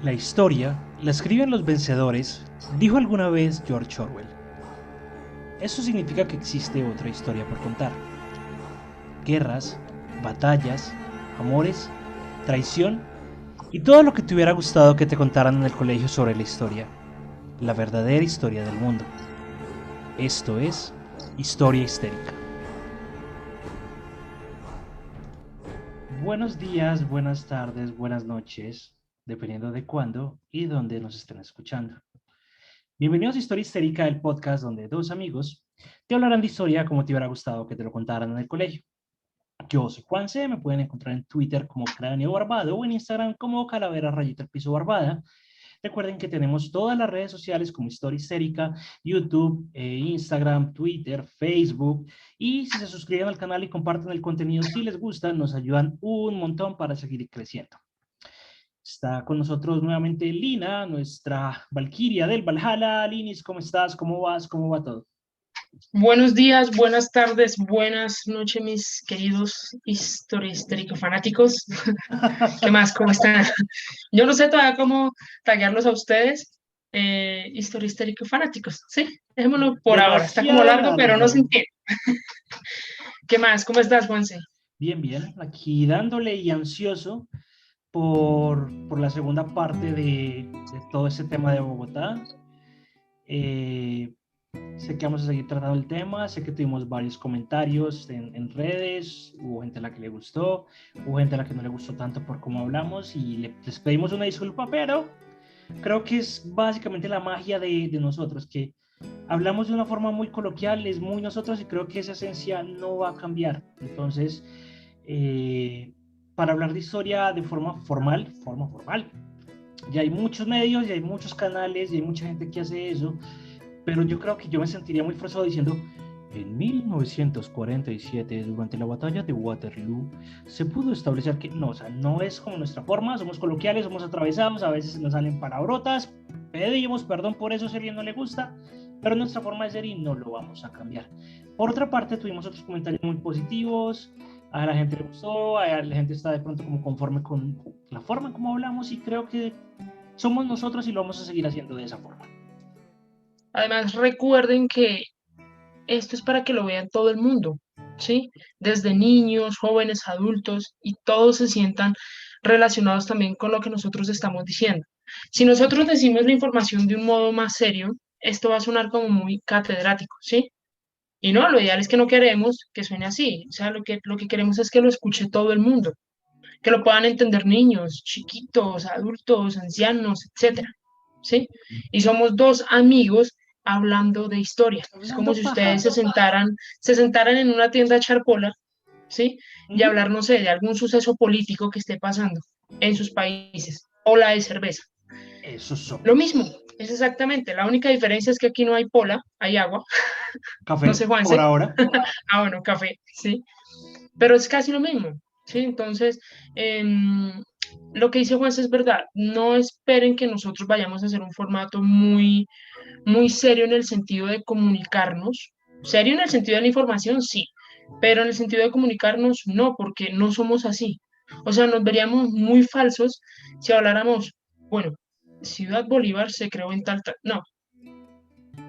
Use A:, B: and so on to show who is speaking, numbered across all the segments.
A: La historia la escriben los vencedores, dijo alguna vez George Orwell. Eso significa que existe otra historia por contar. Guerras, batallas, amores, traición y todo lo que te hubiera gustado que te contaran en el colegio sobre la historia. La verdadera historia del mundo. Esto es Historia Histérica. Buenos días, buenas tardes, buenas noches, dependiendo de cuándo y dónde nos estén escuchando. Bienvenidos a Historia Histérica, el podcast donde dos amigos te hablarán de historia como te hubiera gustado que te lo contaran en el colegio. Yo soy Juanse, me pueden encontrar en Twitter como Cráneo Barbado o en Instagram como Calavera Rayita el Piso Barbada. Recuerden que tenemos todas las redes sociales como Historia Histérica, YouTube, Instagram, Twitter, Facebook. Y si se suscriben al canal y comparten el contenido si les gusta, nos ayudan un montón para seguir creciendo. Está con nosotros nuevamente Lina, nuestra Valquiria del Valhalla. Linis, ¿cómo estás? ¿Cómo vas? ¿Cómo va todo?
B: Buenos días, buenas tardes, buenas noches, mis queridos Historia Histérica fanáticos. ¿Qué más? ¿Cómo están? Yo no sé todavía cómo taguearlos a ustedes. Historia Histérica fanáticos, ¿sí? Dejémoslo por ahora. Está como
A: Demasiado
B: largo, pero no se
A: largo.
B: entiende. ¿Qué más? ¿Cómo estás, Juanse?
A: Bien, bien. Aquí dándole y ansioso por la segunda parte de todo ese tema de Bogotá. Eh, Sé que vamos a seguir tratando el tema, sé que tuvimos varios comentarios en redes, hubo gente a la que le gustó, hubo gente a la que no le gustó tanto por cómo hablamos y les pedimos una disculpa, pero creo que es básicamente la magia de nosotros, que hablamos de una forma muy coloquial, es muy nosotros y creo que esa esencia no va a cambiar. Entonces, eh, para hablar de historia de forma formal, ya hay muchos medios, ya hay muchos canales, ya hay mucha gente que hace eso, pero yo creo que yo me sentiría muy forzado diciendo, en 1947, durante la batalla de Waterloo, se pudo establecer que no, o sea, no es como nuestra forma, somos coloquiales, somos atravesados, a veces nos salen palabrotas, pedimos perdón por eso si a alguien no le gusta, pero nuestra forma de ser y no lo vamos a cambiar. Por otra parte, tuvimos otros comentarios muy positivos, a la gente le gustó, a la gente está de pronto como conforme con la forma como hablamos y creo que somos nosotros y lo vamos a seguir haciendo de esa forma.
B: Además, recuerden que esto es para que lo vean todo el mundo, ¿sí? Desde niños, jóvenes, adultos, y todos se sientan relacionados también con lo que nosotros estamos diciendo. Si nosotros decimos la información de un modo más serio, esto va a sonar como muy catedrático, ¿sí? Y no, lo ideal es que no queremos que suene así. O sea, lo que queremos es que lo escuche todo el mundo, que lo puedan entender niños, chiquitos, adultos, ancianos, etcétera, ¿sí? Y somos dos amigos hablando de historia. Es como
A: Hablando
B: si ustedes
A: paja.
B: se sentaran en una tienda a echar pola, ¿sí? Y
A: Ujú.
B: hablar, no sé, de algún suceso político que esté pasando en sus países, o la de cerveza.
A: Esos
B: Lo
A: somos.
B: mismo, es exactamente. La única diferencia es que aquí no hay pola, hay agua. No
A: Café,
B: sé,
A: por
B: Juanse.
A: ahora.
B: Ah, bueno, café, sí. Pero es casi lo mismo, ¿sí? Entonces, lo que dice Juanse es verdad. No esperen que nosotros vayamos a hacer un formato muy, muy serio en el sentido de comunicarnos. Serio en el sentido de la información, sí, pero en el sentido de comunicarnos, no, porque no somos así. O sea, nos veríamos muy falsos si habláramos, bueno, Ciudad Bolívar se creó en tal. No,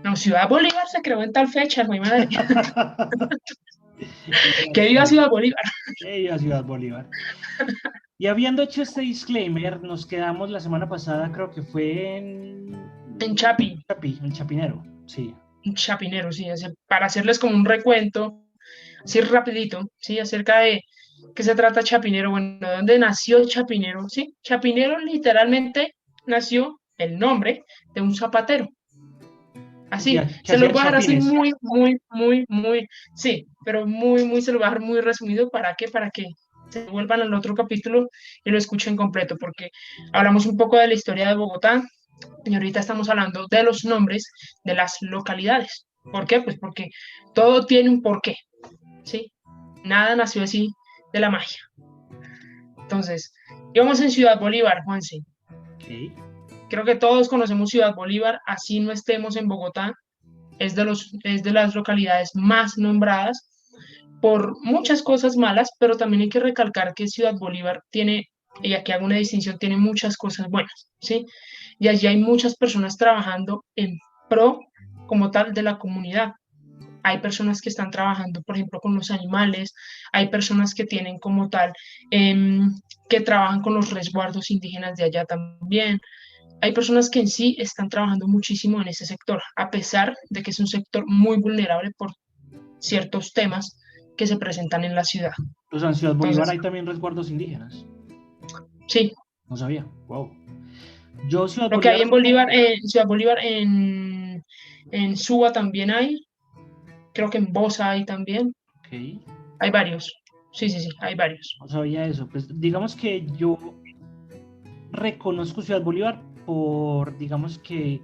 B: no, Ciudad Bolívar se creó en tal fecha, no hay madre.
A: Y
B: Que viva
A: así,
B: Ciudad Bolívar.
A: a Ciudad Bolívar. Y habiendo hecho este disclaimer, nos quedamos la semana pasada, creo que fue
B: En Chapi,
A: En Chapinero, sí.
B: un chapinero, sí, para hacerles como un recuento, así rapidito, sí, acerca de qué se trata Chapinero, bueno, de dónde nació Chapinero, sí, Chapinero literalmente nació el nombre de un zapatero, así,
A: Que
B: se los
A: hacía
B: voy a dejar así
A: chapines.
B: muy, muy, muy, muy, sí, pero muy, muy, se los voy a dejar muy resumido, ¿para qué? Para que se vuelvan al otro capítulo y lo escuchen completo, porque hablamos un poco de la historia de Bogotá, y ahorita estamos hablando de los nombres de las localidades. ¿Por qué? Pues porque todo tiene un porqué, ¿sí? Nada nació así de la magia. Entonces, íbamos en Ciudad Bolívar, Juanse.
A: Ok.
B: Creo que todos conocemos Ciudad Bolívar, así no estemos en Bogotá. es de las localidades más nombradas por muchas cosas malas, pero también hay que recalcar que Ciudad Bolívar tiene, y aquí hago una distinción, tiene muchas cosas buenas, ¿sí? Y allí hay muchas personas trabajando en pro como tal de la comunidad. Hay personas que están trabajando, por ejemplo, con los animales, hay personas que tienen como tal, em, que trabajan con los resguardos indígenas de allá también. Hay personas que en sí están trabajando muchísimo en ese sector, a pesar de que es un sector muy vulnerable por ciertos temas que se presentan en la ciudad.
A: O sea, en Ciudad Bolívar
B: Entonces,
A: hay también resguardos indígenas.
B: sí,
A: No sabía. Wow. Yo, Ciudad
B: lo que hay
A: Bolívar,
B: en Bolívar, en Ciudad Bolívar, en Suba también hay, creo que en Bosa hay también,
A: ok,
B: hay varios. Sí, sí, sí, hay varios.
A: no sabía eso. Pues digamos que yo reconozco Ciudad Bolívar por, digamos que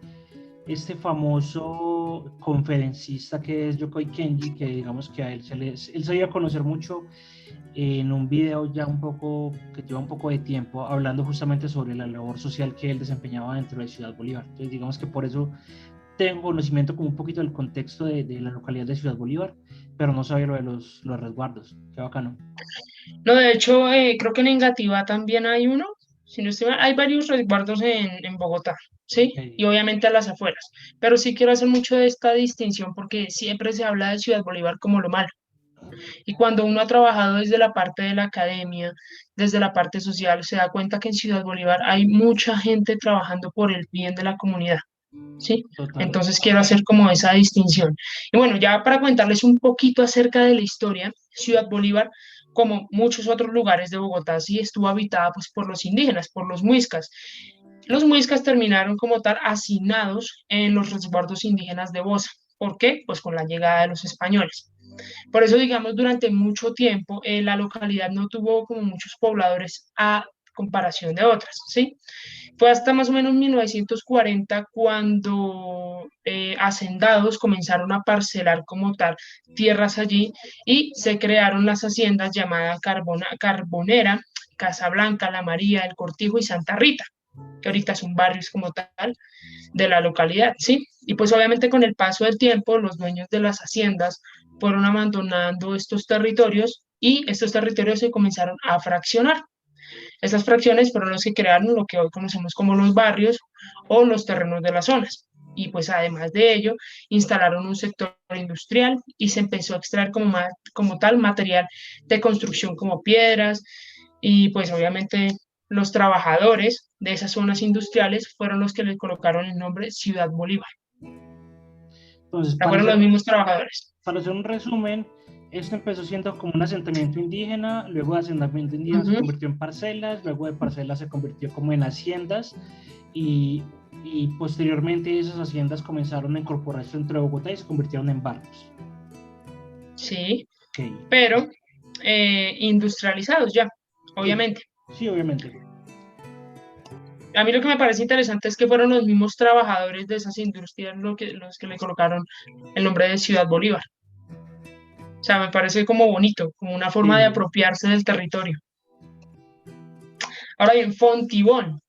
A: este famoso conferencista que es Yokoi Kenji, que digamos que a él él se dio a conocer mucho en un video ya un poco, que lleva un poco de tiempo, hablando justamente sobre la labor social que él desempeñaba dentro de Ciudad Bolívar. Entonces, digamos que por eso tengo conocimiento como un poquito del contexto de la localidad de Ciudad Bolívar, pero no sabía lo de los resguardos. Qué bacano.
B: No, de hecho, creo que en Engativá también hay uno, si no estoy mal, hay varios resguardos en Bogotá, ¿sí?
A: Ok,
B: Y obviamente a las afueras. Pero sí quiero hacer mucho de esta distinción porque siempre se habla de Ciudad Bolívar como lo malo. Y cuando uno ha trabajado desde la parte de la academia, desde la parte social, se da cuenta que en Ciudad Bolívar hay mucha gente trabajando por el bien de la comunidad, ¿sí?
A: total.
B: Entonces quiero hacer como esa distinción. Y bueno, ya para contarles un poquito acerca de la historia, Ciudad Bolívar, como muchos otros lugares de Bogotá, sí estuvo habitada pues por los indígenas, por los muiscas. Los muiscas terminaron como tal hacinados en los resguardos indígenas de Bosa. ¿Por qué? Pues con la llegada de los españoles. Por eso, digamos, durante mucho tiempo la localidad no tuvo como muchos pobladores a comparación de otras, ¿sí? Fue hasta más o menos 1940 cuando hacendados comenzaron a parcelar como tal tierras allí y se crearon las haciendas llamadas Carbonera, Casablanca, La María, El Cortijo y Santa Rita, que ahorita son barrios como tal de la localidad, ¿sí? Y pues obviamente con el paso del tiempo, los dueños de las haciendas fueron abandonando estos territorios y estos territorios se comenzaron a fraccionar. Estas fracciones fueron los que crearon lo que hoy conocemos como los barrios o los terrenos de las zonas. Y pues además de ello, instalaron un sector industrial y se empezó a extraer como tal material de construcción como piedras y pues obviamente los trabajadores de esas zonas industriales fueron los que le colocaron el nombre Ciudad Bolívar.
A: Entonces,
B: O sea, fueron los mismos trabajadores.
A: para hacer un resumen, esto empezó siendo como un asentamiento indígena, luego de asentamiento indígena se
B: Ujú.
A: convirtió en parcelas, luego de parcelas se convirtió como en haciendas y, y posteriormente esas haciendas comenzaron a incorporarse dentro de Bogotá y se convirtieron en barrios.
B: Sí,
A: Ok,
B: pero industrializados ya,
A: sí,
B: obviamente.
A: sí, obviamente.
B: A mí lo que me parece interesante es que fueron los mismos trabajadores de esas industrias los que le colocaron el nombre de Ciudad Bolívar. O sea, me parece como bonito, como una forma de
A: Sí.
B: apropiarse del territorio. Ahora bien, Fontibón.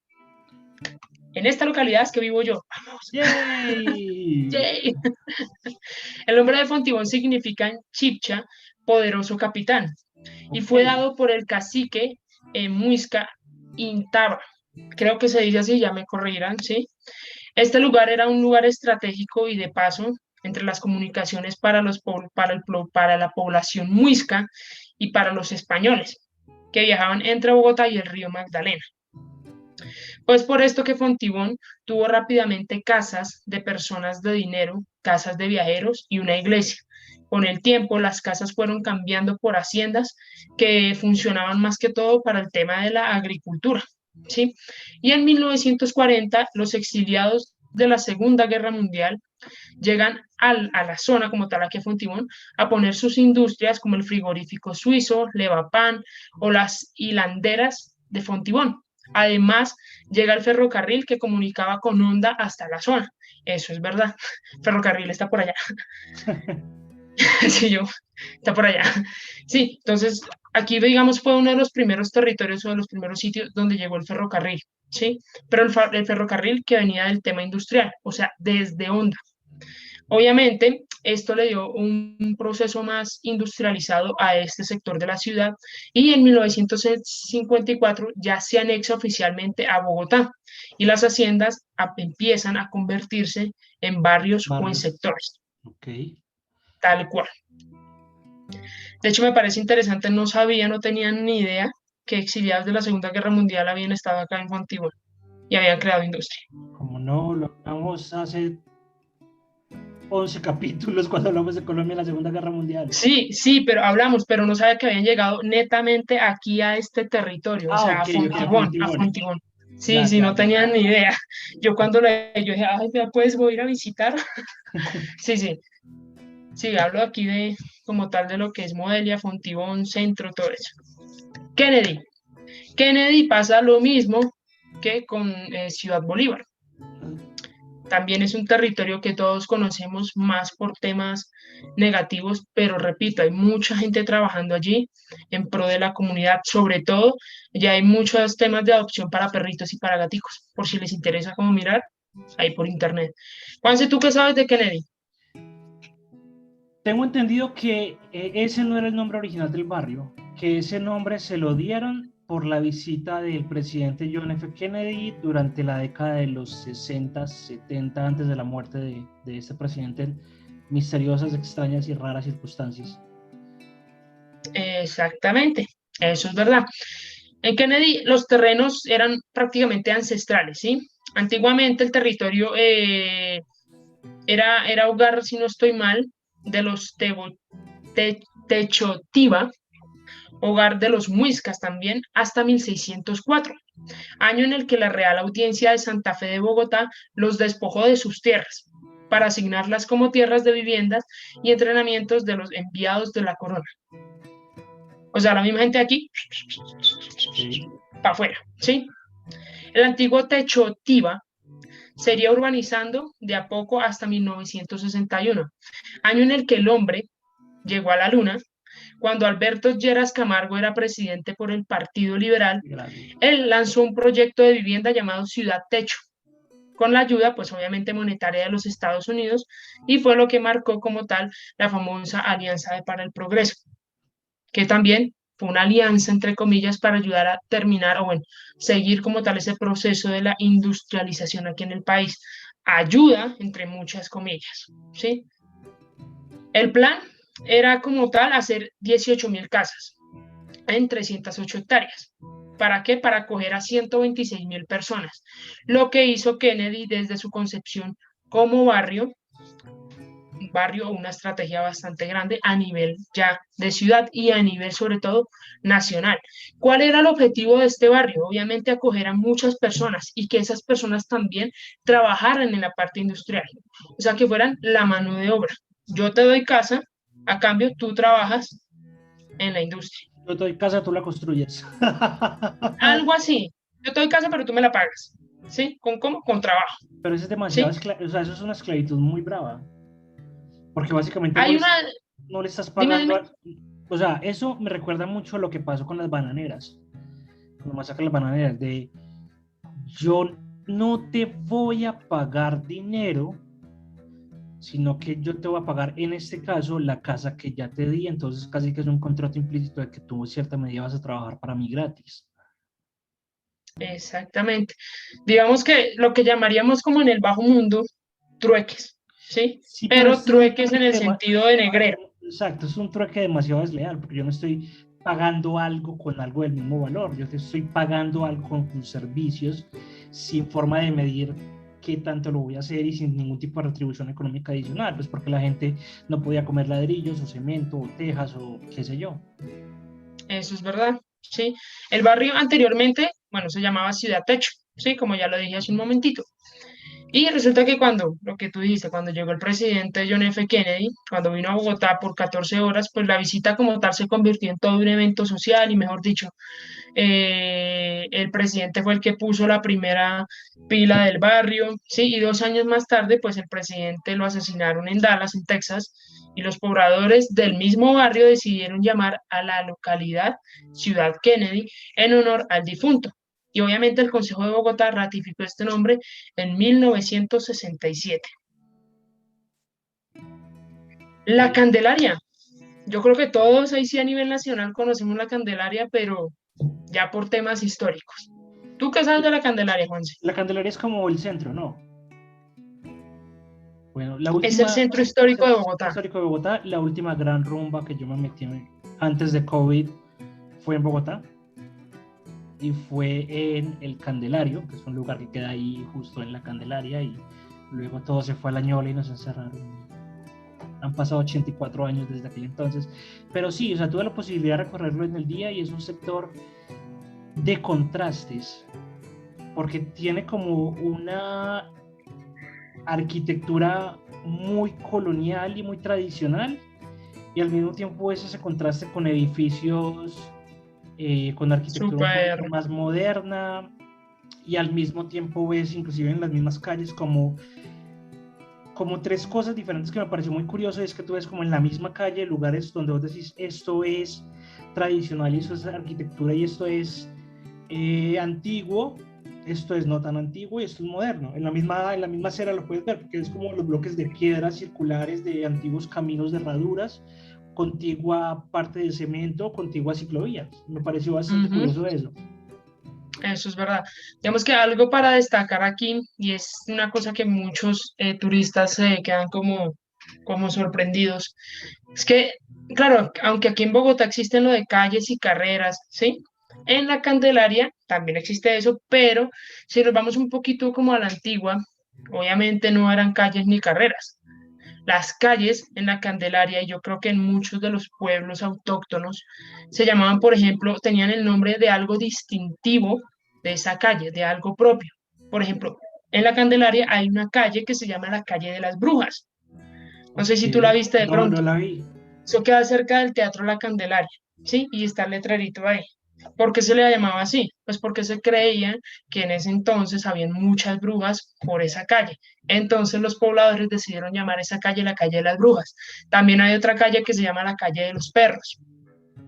B: En esta localidad es que vivo yo. Vamos.
A: ¡Yay!
B: ¡Yay! El nombre de Fontibón significa en chipcha poderoso capitán y
A: Ok,
B: fue dado por el cacique Muisca Intaba. Creo que se dice así, ya me corregirán, ¿sí? Este lugar era un lugar estratégico y de paso entre las comunicaciones para la población muisca y para los españoles que viajaban entre Bogotá y el río Magdalena. Pues por esto que Fontibón tuvo rápidamente casas de personas de dinero, casas de viajeros y una iglesia. Con el tiempo, las casas fueron cambiando por haciendas que funcionaban más que todo para el tema de la agricultura, ¿sí? Y en 1940, los exiliados de la Segunda Guerra Mundial llegan a la zona como tal, aquí a Fontibón, a poner sus industrias como el frigorífico suizo, Levapan o las hilanderas de Fontibón. Además, llega el ferrocarril que comunicaba con Honda hasta la zona. Eso es verdad. El ferrocarril está por allá. Sí, yo, está por allá. Sí, entonces aquí, digamos, fue uno de los primeros territorios o de los primeros sitios donde llegó el ferrocarril, ¿sí? Pero el ferrocarril que venía del tema industrial, o sea, desde Honda. Obviamente, esto le dio un proceso más industrializado a este sector de la ciudad y en 1954 ya se anexa oficialmente a Bogotá y las haciendas empiezan a convertirse en barrios o en
A: Barrios.
B: sectores,
A: Ok.
B: tal cual. De hecho, me parece interesante, no sabía, no tenía ni idea que exiliados de la Segunda Guerra Mundial habían estado acá en Fontibón y habían creado industria.
A: Como no, lo hablamos hace 11 capítulos cuando hablamos de Colombia en la Segunda Guerra Mundial.
B: Sí, sí, pero hablamos, pero no sabía que habían llegado netamente aquí a este territorio, o
A: Ah,
B: sea,
A: ok,
B: a
A: ok,
B: Fontibón, a
A: Fontibón.
B: Fontibón. Sí,
A: Ya,
B: sí,
A: ya,
B: no
A: ya.
B: tenía ni idea. Yo cuando yo dije, ay, vea, pues voy a ir a visitar. Sí, sí, sí, hablo aquí de, como tal, de lo que es Modelia, Fontibón, Centro, todo eso. Kennedy. Kennedy pasa lo mismo que con Ciudad Bolívar. También es un territorio que todos conocemos más por temas negativos, pero repito, hay mucha gente trabajando allí en pro de la comunidad, sobre todo ya hay muchos temas de adopción para perritos y para gaticos, por si les interesa como mirar ahí por internet. Juanse, ¿tú qué sabes de Kennedy?
A: Tengo entendido que ese no era el nombre original del barrio, que ese nombre se lo dieron por la visita del presidente John F. Kennedy durante la década de los 60, 70, antes de la muerte de este presidente, en misteriosas, extrañas y raras circunstancias.
B: Exactamente, eso es verdad. En Kennedy los terrenos eran prácticamente ancestrales, ¿sí? Antiguamente el territorio era hogar, si no estoy mal, de los Techotiba, hogar de los Muiscas también, hasta 1604, año en el que la Real Audiencia de Santa Fe de Bogotá los despojó de sus tierras para asignarlas como tierras de viviendas y entrenamientos de los enviados de la corona. O sea, la misma gente aquí,
A: Sí.
B: para afuera, ¿sí? El antiguo Techotiba sería urbanizando de a poco hasta 1961, año en el que el hombre llegó a la luna. Cuando Alberto Lleras Camargo era presidente por el Partido Liberal,
A: Grande.
B: él lanzó un proyecto de vivienda llamado Ciudad Techo, con la ayuda, pues obviamente monetaria de los Estados Unidos, y fue lo que marcó como tal la famosa Alianza para el Progreso, que también fue una alianza, entre comillas, para ayudar a terminar o bueno, seguir como tal ese proceso de la industrialización aquí en el país. Ayuda, entre muchas comillas, ¿sí? El plan era como tal hacer 18.000 casas en 308 hectáreas. ¿Para qué? Para acoger a 126.000 personas. Lo que hizo Kennedy desde su concepción como barrio, un barrio o una estrategia bastante grande a nivel ya de ciudad y a nivel sobre todo nacional. ¿Cuál era el objetivo de este barrio? Obviamente acoger a muchas personas y que esas personas también trabajaran en la parte industrial, o sea, que fueran la mano de obra. Yo te doy casa, a cambio tú trabajas en la industria.
A: Yo te doy casa, tú la construyes.
B: Algo así. Yo te doy casa, pero tú me la pagas. ¿Sí? ¿Con cómo? Con trabajo.
A: Pero eso es demasiado,
B: ¿Sí?
A: o sea, eso es una esclavitud muy brava, porque básicamente
B: Hay una...
A: no le estás
B: Dime,
A: pagando,
B: dime.
A: o sea, eso me recuerda mucho a lo que pasó con las bananeras, cuando masacran las bananeras, de yo no te voy a pagar dinero, sino que yo te voy a pagar en este caso la casa que ya te di, entonces casi que es un contrato implícito de que tú en cierta medida vas a trabajar para mí gratis.
B: Exactamente. Digamos que lo que llamaríamos como en el bajo mundo, trueques. ¿Sí?
A: Sí, pero
B: Pero
A: este es un
B: trueques en el
A: trueque,
B: sentido de negrero.
A: exacto, es un trueque demasiado desleal, porque yo no estoy pagando algo con algo del mismo valor, yo te estoy pagando algo con tus servicios sin forma de medir qué tanto lo voy a hacer y sin ningún tipo de retribución económica adicional, pues porque la gente no podía comer ladrillos o cemento o tejas o qué sé yo.
B: Eso es verdad. ¿Sí? El barrio anteriormente, bueno, se llamaba Ciudad Techo. ¿Sí? Como ya lo dije hace un momentito. Y resulta que cuando, lo que tú dijiste, cuando llegó el presidente John F. Kennedy, cuando vino a Bogotá por 14 horas, pues la visita como tal se convirtió en todo un evento social y mejor dicho, el presidente fue el que puso la primera pila del barrio, ¿sí? Y 2 años más tarde, pues el presidente lo asesinaron en Dallas, en Texas, y los pobladores del mismo barrio decidieron llamar a la localidad Ciudad Kennedy en honor al difunto. Y obviamente el Consejo de Bogotá ratificó este nombre en 1967. La Candelaria. Yo creo que todos ahí sí a nivel nacional conocemos la Candelaria, pero ya por temas históricos. ¿Tú qué sabes de la Candelaria, Juanse?
A: La Candelaria es como el centro, ¿no? Bueno, la
B: Es el
A: última,
B: centro histórico de
A: Centro
B: Bogotá.
A: Histórico de Bogotá, la última gran rumba que yo me metí antes de COVID fue en Bogotá y fue en el Candelario, que es un lugar que queda ahí justo en la Candelaria, y luego todo se fue a la ñola y nos encerraron. Han pasado 84 años desde aquel entonces, pero sí, o sea, tuve la posibilidad de recorrerlo en el día y es un sector de contrastes, porque tiene como una arquitectura muy colonial y muy tradicional, y al mismo tiempo es ese contraste con edificios con arquitectura un
B: Súper.
A: poquito más moderna, y al mismo tiempo ves inclusive en las mismas calles como tres cosas diferentes que me pareció muy curioso. Es que tú ves como en la misma calle lugares donde vos decís esto es tradicional y esto es arquitectura y esto es antiguo, esto es no tan antiguo y esto es moderno. En la misma acera lo puedes ver porque es como los bloques de piedras circulares de antiguos caminos de herraduras, contigua parte de cemento, contigua ciclovías. Me pareció bastante
B: Ujú,
A: curioso eso.
B: eso es verdad. Digamos que algo para destacar aquí, y es una cosa que muchos turistas se quedan como sorprendidos, es que, claro, aunque aquí en Bogotá existen lo de calles y carreras, ¿sí? En la Candelaria también existe eso, pero si nos vamos un poquito como a la antigua, obviamente no eran calles ni carreras. Las calles en la Candelaria, y yo creo que en muchos de los pueblos autóctonos, se llamaban, por ejemplo, tenían el nombre de algo distintivo de esa calle, de algo propio. Por ejemplo, en la Candelaria hay una calle que se llama la calle de las Brujas. No sé
A: Ok,
B: si tú la viste de
A: no, no
B: pronto.
A: la vi.
B: Eso queda cerca del Teatro La Candelaria, ¿sí? Y está el letrerito ahí. ¿Por qué se le llamaba así? Pues porque se creía que en ese entonces habían muchas brujas por esa calle. Entonces los pobladores decidieron llamar esa calle la calle de las brujas. También hay otra calle que se llama la calle de los perros.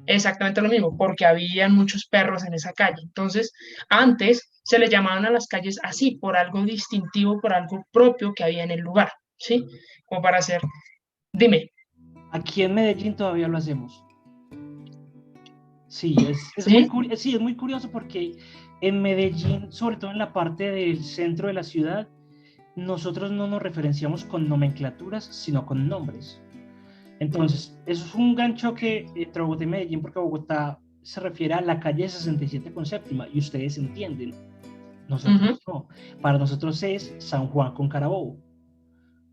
B: Exactamente lo mismo, porque habían muchos perros en esa calle. Entonces, antes se le llamaban a las calles así, por algo distintivo, por algo propio que había en el lugar, ¿sí? Como para hacer, dime,
A: Aquí en Medellín todavía lo hacemos. Sí,
B: ¿sí?
A: sí, es muy curioso porque en Medellín, sobre todo en la parte del centro de la ciudad, nosotros no nos referenciamos con nomenclaturas, sino con nombres. Entonces, eso es un gran choque entre Bogotá y Medellín, porque Bogotá se refiere a la calle 67 con séptima, y ustedes entienden,
B: Ujú.
A: nosotros no. Para nosotros es San Juan con Carabobo,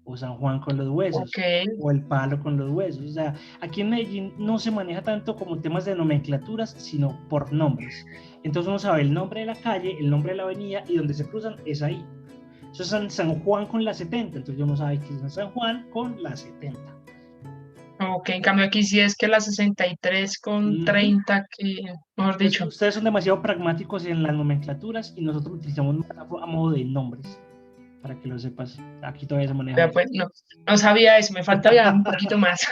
A: o San Juan con los
B: Ok,
A: huesos, o el palo con los huesos. O sea, aquí en Medellín no se maneja tanto como temas de nomenclaturas, sino por nombres. Entonces uno sabe el nombre de la calle, el nombre de la avenida, y donde se cruzan es ahí. Eso es San Juan con la 70, entonces uno sabe que es San Juan con la 70.
B: ok, en cambio aquí sí es que la 63 con
A: Uh -huh.
B: 30 que, mejor dicho,
A: Ustedes son demasiado pragmáticos en las nomenclaturas y nosotros utilizamos más a modo de nombres, para que lo sepas. Aquí todavía se maneja
B: vea
A: eso.
B: pues, no, no sabía eso, me falta viajar un poquito más.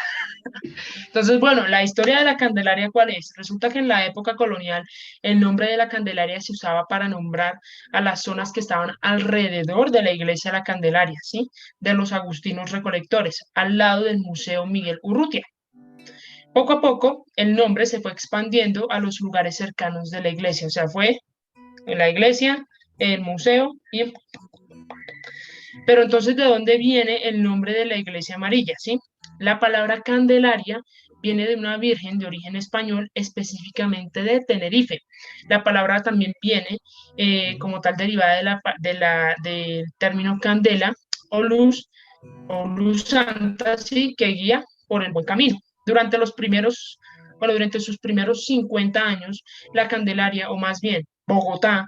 B: Entonces, bueno, la historia de la Candelaria, ¿cuál es? Resulta que en la época colonial el nombre de la Candelaria se usaba para nombrar a las zonas que estaban alrededor de la iglesia de la Candelaria, ¿sí? De los agustinos recolectores, al lado del Museo Miguel Urrutia. Poco a poco, el nombre se fue expandiendo a los lugares cercanos de la iglesia, o sea, fue en la iglesia, el museo, pero entonces, ¿de dónde viene el nombre de la iglesia amarilla? ¿Sí? La palabra Candelaria viene de una virgen de origen español, específicamente de Tenerife. La palabra también viene como tal derivada del término candela o luz santa, ¿sí? Que guía por el buen camino. Durante los primeros, bueno, durante sus primeros 50 años, la Candelaria, o más bien Bogotá,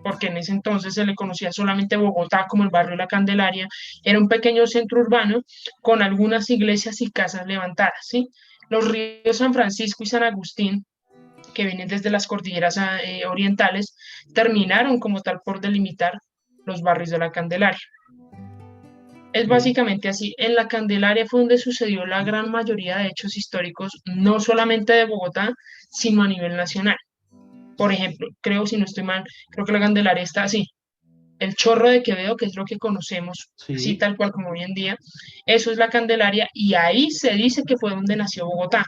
B: porque en ese entonces se le conocía solamente Bogotá como el barrio La Candelaria, era un pequeño centro urbano con algunas iglesias y casas levantadas, ¿sí? Los ríos San Francisco y San Agustín, que vienen desde las cordilleras orientales, terminaron como tal por delimitar los barrios de La Candelaria. Es
A: Okay.
B: básicamente así. En La Candelaria fue donde sucedió la gran mayoría de hechos históricos, no solamente de Bogotá, sino a nivel nacional. Por ejemplo, creo, si no estoy mal, creo que La Candelaria está así. el Chorro de Quevedo, que es lo que conocemos, así
A: Sí.
B: tal cual como hoy en día, eso es la Candelaria, y ahí se dice que fue donde nació Bogotá.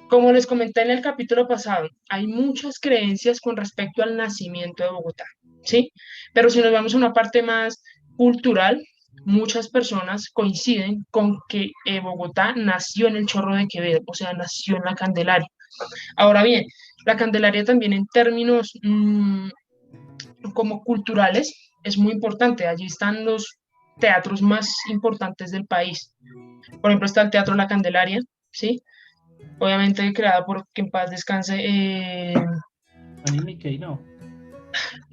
B: Como les comenté en el capítulo pasado, hay muchas creencias con respecto al nacimiento de Bogotá, ¿sí? Pero si nos vamos a una parte más cultural, muchas personas coinciden con que Bogotá nació en el Chorro de Quevedo, o sea, nació en la Candelaria. Ahora bien, la Candelaria también en términos como culturales es muy importante. Allí están los teatros más importantes del país. Por ejemplo, está el Teatro La Candelaria, ¿sí? Obviamente creada por, que en paz descanse,
A: Fanny Mickey, no.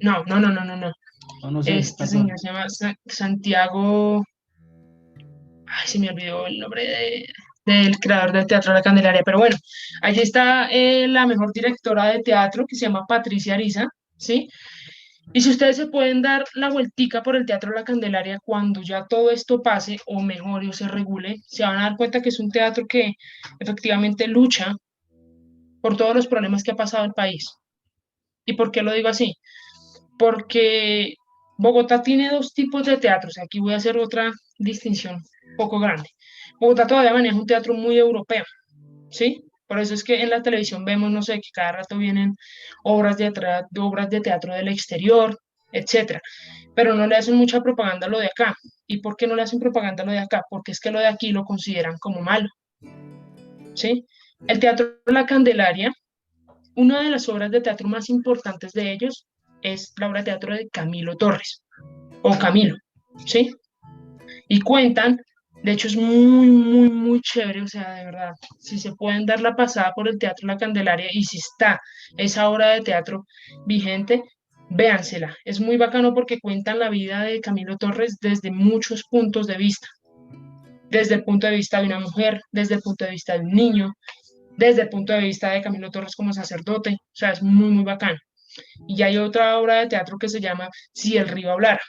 B: no.
A: No, no sé,
B: Este
A: perdón.
B: señor se llama Santiago, ay, se me olvidó el nombre del creador del Teatro La Candelaria, pero bueno, allí está la mejor directora de teatro que se llama Patricia Ariza, ¿sí? Y si ustedes se pueden dar la vueltica por el Teatro La Candelaria cuando ya todo esto pase o mejore o se regule, se van a dar cuenta que es un teatro que efectivamente lucha por todos los problemas que ha pasado el país. ¿Y por qué lo digo así? Porque Bogotá tiene dos tipos de teatros. Aquí voy a hacer otra distinción un poco grande. Bogotá todavía maneja un teatro muy europeo, ¿sí? Por eso es que en la televisión vemos, no sé, que cada rato vienen obras de teatro del exterior, etcétera. Pero no le hacen mucha propaganda a lo de acá. ¿Y por qué no le hacen propaganda a lo de acá? Porque es que lo de aquí lo consideran como malo, ¿sí? El Teatro La Candelaria, una de las obras de teatro más importantes de ellos es la obra de teatro de Camilo Torres, o Camilo, ¿sí? Y cuentan, de hecho es muy chévere, o sea, de verdad, si se pueden dar la pasada por el Teatro La Candelaria y si está esa obra de teatro vigente, véansela. Es muy bacano porque cuentan la vida de Camilo Torres desde muchos puntos de vista, desde el punto de vista de una mujer, desde el punto de vista de un niño, desde el punto de vista de Camilo Torres como sacerdote, o sea, es muy bacano. Y hay otra obra de teatro que se llama Si el río hablara.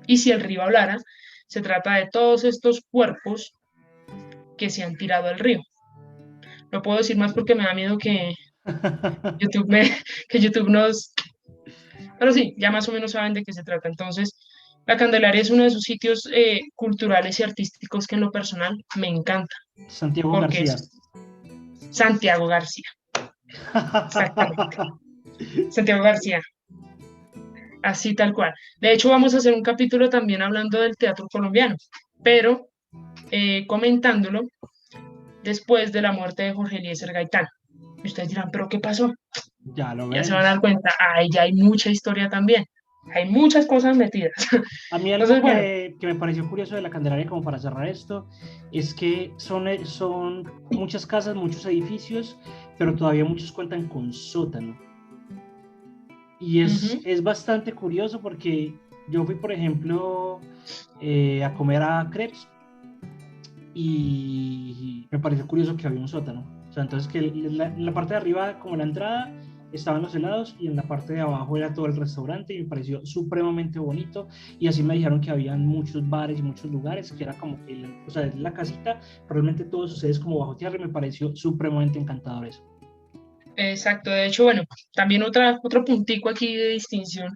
B: Y si el río hablara, se trata de todos estos cuerpos que se han tirado al río. No puedo decir más porque me da miedo que YouTube, me, que YouTube nos... Pero sí, ya más o menos saben de qué se trata. Entonces, la Candelaria es uno de esos sitios culturales y artísticos que en lo personal me encanta,
A: Santiago
B: porque
A: García.
B: es Santiago García, exactamente. Santiago García, así tal cual. De hecho, vamos a hacer un capítulo también hablando del teatro colombiano, pero comentándolo después de la muerte de Jorge Eliezer Gaitán. Y ustedes dirán, ¿pero qué pasó?
A: Ya lo
B: Ya se van a dar
A: veremos.
B: cuenta, ahí ya hay mucha historia también. Hay muchas cosas metidas.
A: A mí algo
B: Entonces, bueno,
A: que me pareció curioso de la Candelaria, como para cerrar esto, es que son muchas casas, muchos edificios, pero todavía muchos cuentan con sótano. Y
B: ujú,
A: es bastante curioso porque yo fui, por ejemplo, a comer a Crepes y me pareció curioso que había un sótano. O sea, entonces que en la parte de arriba, como la entrada, estaban los helados y en la parte de abajo era todo el restaurante y me pareció supremamente bonito. Y así me dijeron que habían muchos bares y muchos lugares, que era como que, o sea, la casita, realmente todo sucede como bajo tierra y me pareció supremamente encantador eso.
B: exacto. De hecho, bueno, también otro puntico aquí de distinción.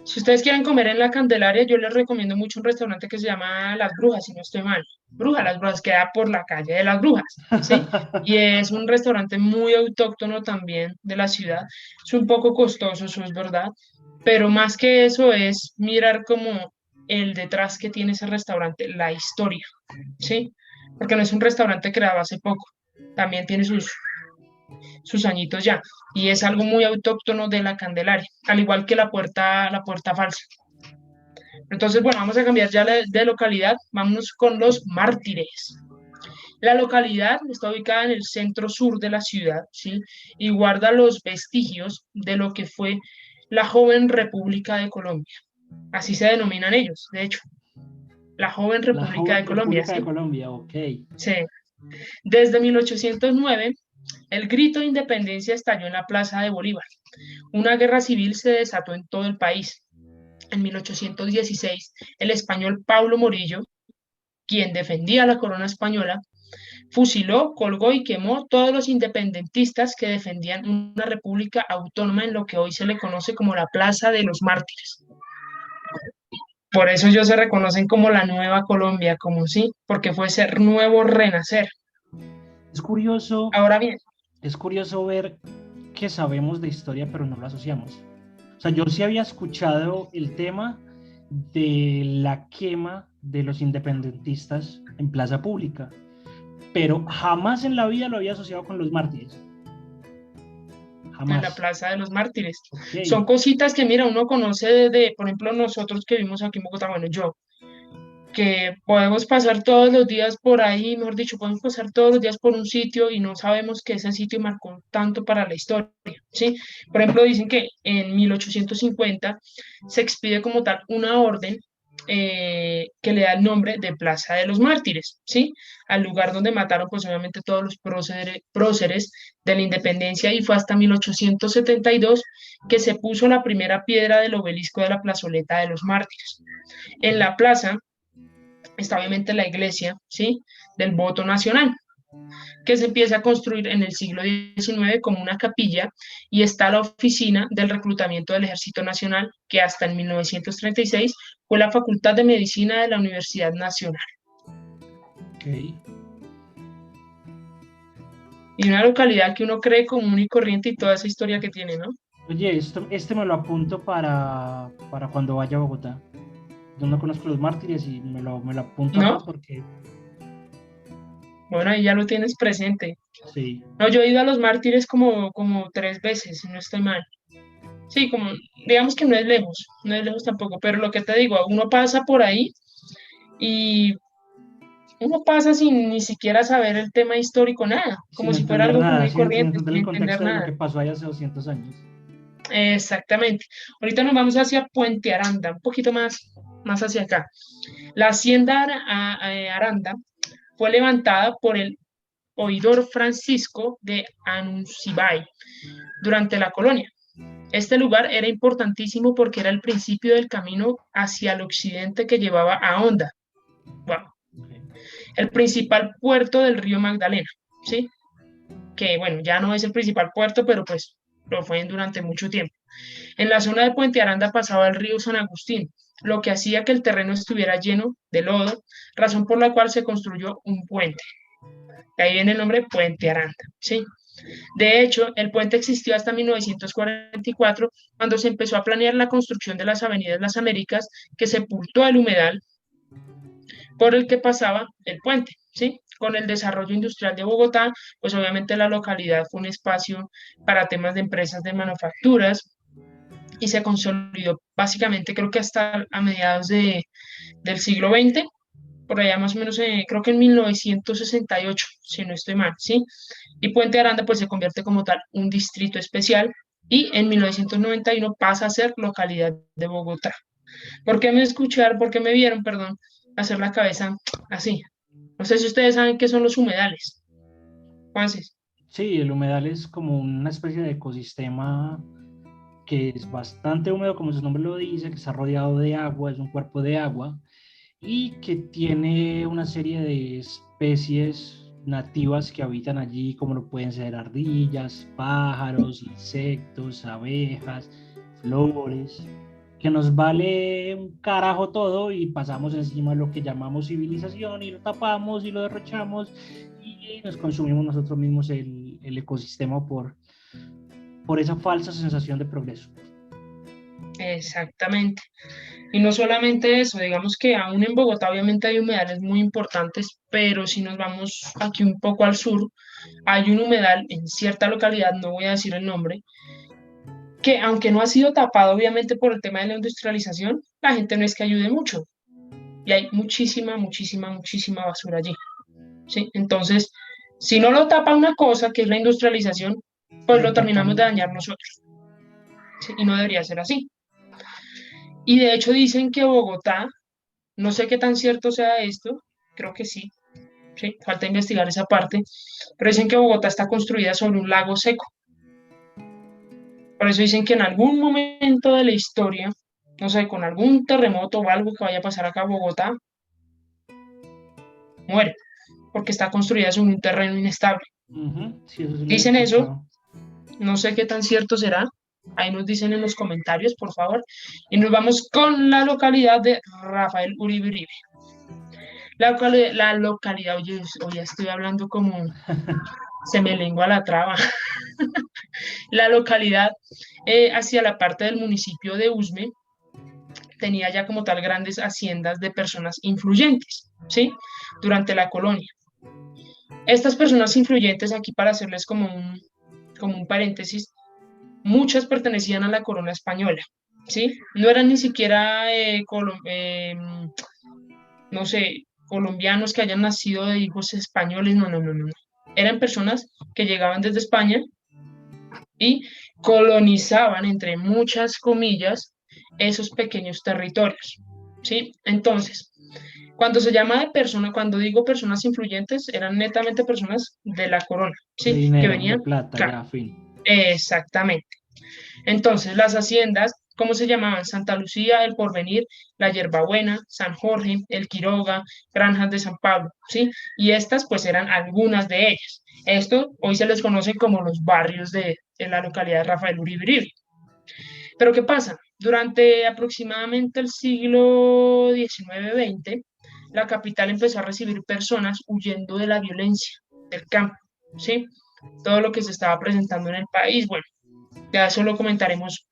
B: Si ustedes quieren comer en la Candelaria, yo les recomiendo mucho un restaurante que se llama Las Brujas, si no estoy mal. Las Brujas, queda por la calle de Las Brujas, ¿sí? Y es un restaurante muy autóctono también de la ciudad. Es un poco costoso, eso es verdad, pero más que eso es mirar como el detrás que tiene ese restaurante, la historia, ¿sí? Porque no es un restaurante creado hace poco, también tiene sus añitos ya, y es algo muy autóctono de la Candelaria, al igual que la puerta falsa. Entonces, bueno, vamos a cambiar ya de localidad, vámonos con los mártires. La localidad está ubicada en el centro sur de la ciudad, ¿sí? Y guarda los vestigios de lo que fue la joven República de Colombia. Así se denominan ellos, de hecho, la joven
A: La
B: República
A: joven
B: de Colombia,
A: República de
B: ¿sí?
A: Colombia, ok.
B: Sí. Desde 1809, el grito de independencia estalló en la Plaza de Bolívar. Una guerra civil se desató en todo el país. En 1816, el español Paulo Morillo, quien defendía la corona española, fusiló, colgó y quemó todos los independentistas que defendían una república autónoma en lo que hoy se le conoce como la Plaza de los Mártires. Por eso ellos se reconocen como la nueva Colombia, como sí, porque fue ese nuevo renacer.
A: Es curioso,
B: Ahora bien,
A: es curioso ver que sabemos de historia, pero no lo asociamos. O sea, yo sí había escuchado el tema de la quema de los independentistas en plaza pública, pero jamás en la vida lo había asociado con los mártires.
B: en la
A: Jamás.
B: Plaza de los Mártires.
A: Ok.
B: Son cositas que, mira, uno conoce desde, por ejemplo, nosotros que vivimos aquí en Bogotá, bueno, yo, que podemos pasar todos los días por ahí, mejor dicho, podemos pasar todos los días por un sitio y no sabemos que ese sitio marcó tanto para la historia, ¿sí? Por ejemplo, dicen que en 1850 se expide como tal una orden que le da el nombre de Plaza de los Mártires, ¿sí? Al lugar donde mataron, pues obviamente todos los próceres de la independencia y fue hasta 1872 que se puso la primera piedra del obelisco de la plazoleta de los Mártires. En la plaza está obviamente la iglesia, ¿sí? Del voto nacional, que se empieza a construir en el siglo XIX como una capilla y está la oficina del reclutamiento del Ejército Nacional, que hasta en 1936 fue la Facultad de Medicina de la Universidad Nacional.
A: Ok.
B: Y una localidad que uno cree común y corriente y toda esa historia que tiene, ¿no?
A: Oye, este me lo apunto para cuando vaya a Bogotá. Yo no conozco los mártires y me lo apunto acá
B: ¿No?
A: porque
B: Bueno, ahí ya lo tienes presente.
A: sí.
B: No, yo he ido a los mártires como 3 veces, si no estoy mal. Sí, como, digamos que no es lejos tampoco, pero lo que te digo, uno pasa por ahí y uno pasa sin ni siquiera saber el tema histórico, nada, como
A: Sin
B: si fuera
A: entender
B: algo común
A: nada,
B: y
A: sin
B: corriente,
A: entender
B: sin
A: el
B: entender
A: contexto de lo
B: nada.
A: que pasó ahí hace 200 años.
B: Exactamente. Ahorita nos vamos hacia Puente Aranda, un poquito más hacia acá. La hacienda Aranda fue levantada por el oidor Francisco de Anuncibay durante la colonia. Este lugar era importantísimo porque era el principio del camino hacia el occidente que llevaba a Honda. Wow.
A: Okay.
B: El principal puerto del río Magdalena, ¿sí? Que bueno, ya no es el principal puerto, pero pues lo fue durante mucho tiempo. En la zona de Puente Aranda pasaba el río San Agustín, lo que hacía que el terreno estuviera lleno de lodo, razón por la cual se construyó un puente. De ahí viene el nombre Puente Aranda, ¿sí? De hecho, el puente existió hasta 1944, cuando se empezó a planear la construcción de las avenidas Las Américas, que sepultó el humedal por el que pasaba el puente, ¿sí? Con el desarrollo industrial de Bogotá, pues obviamente la localidad fue un espacio para temas de empresas de manufacturas y se consolidó básicamente creo que hasta a mediados del siglo XX, por allá más o menos creo que en 1968, si no estoy mal, ¿sí? Y Puente Aranda pues se convierte como tal un distrito especial y en 1991 pasa a ser localidad de Bogotá. ¿Por qué me vieron, perdón, hacer la cabeza así? No sé si ustedes saben qué son los humedales. Juanses.
A: Sí, el humedal es como una especie de ecosistema que es bastante húmedo, como su nombre lo dice, que está rodeado de agua, es un cuerpo de agua y que tiene una serie de especies nativas que habitan allí, como lo pueden ser ardillas, pájaros, insectos, abejas, flores, que nos vale un carajo todo y pasamos encima de lo que llamamos civilización y lo tapamos y lo derrochamos y nos consumimos nosotros mismos el ecosistema por esa falsa sensación de progreso.
B: Exactamente. Y no solamente eso, digamos que aún en Bogotá obviamente hay humedales muy importantes, pero si nos vamos aquí un poco al sur, hay un humedal en cierta localidad, no voy a decir el nombre, que aunque no ha sido tapado obviamente por el tema de la industrialización, la gente no es que ayude mucho. Y hay muchísima basura allí. ¿Sí? Entonces, si no lo tapa una cosa, que es la industrialización, pues lo terminamos de
A: Exactamente.
B: dañar nosotros. ¿Sí? Y no debería ser así. Y de hecho dicen que Bogotá, no sé qué tan cierto sea esto, creo que sí, sí, falta investigar esa parte, pero dicen que Bogotá está construida sobre un lago seco. Por eso dicen que en algún momento de la historia, no sé, con algún terremoto o algo que vaya a pasar acá a Bogotá, muere, porque está construida sobre un terreno inestable.
A: Uh -huh. Sí, eso sí lo había
B: Dicen eso,
A: escuchado.
B: no sé qué tan cierto será, Ahí nos dicen en los comentarios, por favor. Y nos vamos con la localidad de Rafael Uribe Uribe. La localidad, oye, hoy estoy hablando como se me lengua la traba. La localidad hacia la parte del municipio de Usme tenía ya como tal grandes haciendas de personas influyentes, ¿sí? Durante la colonia. Estas personas influyentes, aquí para hacerles como un paréntesis, muchas pertenecían a la corona española, ¿sí? No eran ni siquiera, no sé, colombianos que hayan nacido de hijos españoles, no, no, no, no. Eran personas que llegaban desde España y colonizaban, entre muchas comillas, esos pequeños territorios, ¿sí? Entonces, cuando se llama de persona, cuando digo personas influyentes, eran netamente personas de la corona,
A: De
B: ¿sí? Que
A: dinero, de
B: venían,
A: plata,
B: claro,
A: ya, fin.
B: exactamente. Entonces, las haciendas, ¿cómo se llamaban? Santa Lucía, El Porvenir, La Yerbabuena, San Jorge, El Quiroga, Granjas de San Pablo, ¿sí? Y estas, pues, eran algunas de ellas. Esto hoy se les conoce como los barrios de la localidad de Rafael Uribe Uribe. Pero ¿qué pasa? Durante aproximadamente el siglo XIX-XX, la capital empezó a recibir personas huyendo de la violencia del campo, ¿sí? Todo lo que se estaba presentando en el país, bueno, ya eso lo comentaremos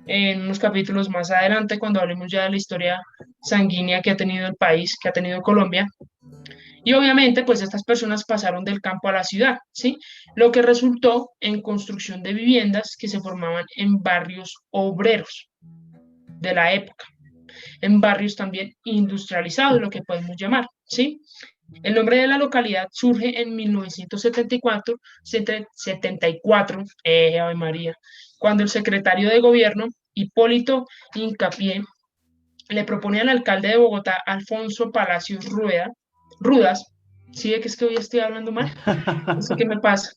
B: en unos capítulos más adelante cuando hablemos ya de la historia sanguínea que ha tenido el país, que ha tenido Colombia. Y obviamente, pues estas personas pasaron del campo a la ciudad, ¿sí? Lo que resultó en construcción de viviendas que se formaban en barrios obreros de la época, en barrios también industrializados, lo que podemos llamar, ¿sí? El nombre de la localidad surge en 1974, 74, Ave María, cuando el secretario de gobierno, Hipólito Incapié, le propone al alcalde de Bogotá, Alfonso Palacios Rudas, ¿sí ve que es que hoy estoy hablando mal? No sé qué me pasa.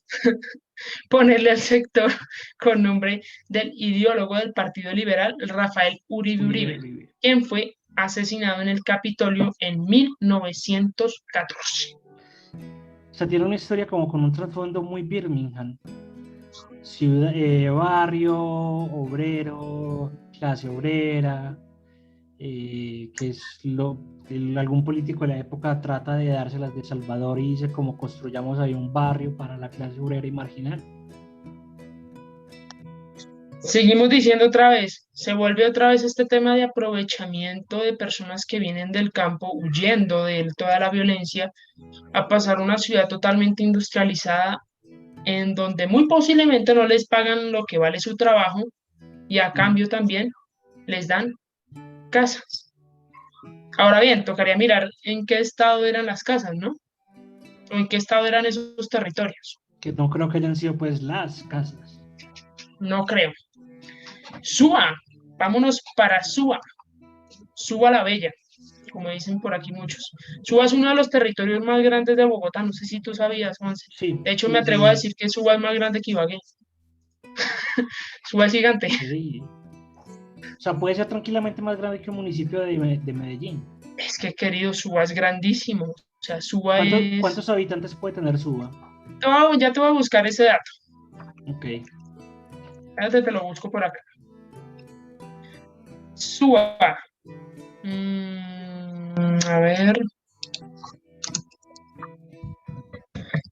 B: Ponerle al sector con nombre del ideólogo del Partido Liberal, Rafael Uribe
A: Uribe,
B: Uribe,
A: Uribe.
B: quien fue asesinado en el Capitolio en 1914.
A: O sea, tiene una historia como con un trasfondo muy Birmingham. Ciudad, barrio, obrero, clase obrera, que es algún político de la época trata de dárselas de Salvador y dice como construyamos ahí un barrio para la clase obrera y marginal.
B: Seguimos diciendo otra vez, se vuelve otra vez este tema de aprovechamiento de personas que vienen del campo huyendo de toda la violencia a pasar a una ciudad totalmente industrializada en donde muy posiblemente no les pagan lo que vale su trabajo y a cambio también les dan casas. Ahora bien, tocaría mirar en qué estado eran las casas, ¿no? O en qué estado eran esos territorios.
A: Que no creo que hayan sido pues las casas.
B: No creo. Suba, vámonos para Suba. Suba la Bella, como dicen por aquí muchos. Suba es uno de los territorios más grandes de Bogotá, no sé si tú sabías, Juanse.
A: Sí,
B: De hecho, me
A: sí,
B: atrevo a
A: sí,
B: decir que Suba es más grande que Ibagué. Suba es gigante.
A: sí. O sea, puede ser tranquilamente más grande que un municipio de Medellín.
B: Es que, querido, Suba es grandísimo. O sea, Suba es...
A: ¿Cuántos habitantes puede tener Suba?
B: Ya te voy a buscar ese dato.
A: Ok.
B: Espérate, te lo busco por acá. Suba. A ver.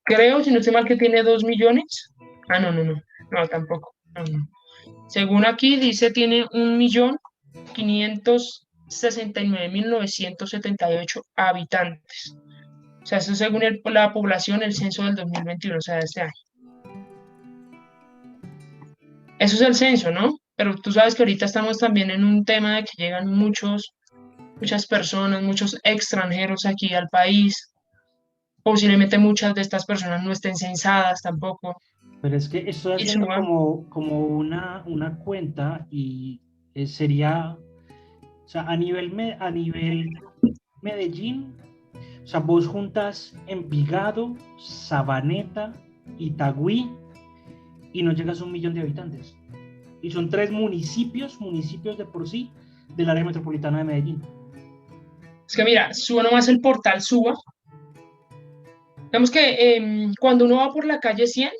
B: Creo, si no estoy mal, que tiene 2 millones. Ah, no, no, no. No, tampoco. No, no. Según aquí dice, tiene 1.569.978 habitantes. O sea, eso según la población, el censo del 2021, o sea, de este año. Eso es el censo, ¿no? Pero tú sabes que ahorita estamos también en un tema de que llegan muchas personas, muchos extranjeros aquí al país. Posiblemente muchas de estas personas no estén censadas tampoco.
A: Pero es que estoy
B: Y
A: haciendo
B: suba.
A: como una cuenta y sería, o sea, a nivel Medellín, o sea, vos juntas Envigado, Sabaneta, Itagüí y no llegas a 1 millón de habitantes. Y son 3 municipios de por sí del área metropolitana de Medellín.
B: Es que mira, suba nomás el portal Suba. Digamos que cuando uno va por la calle 100,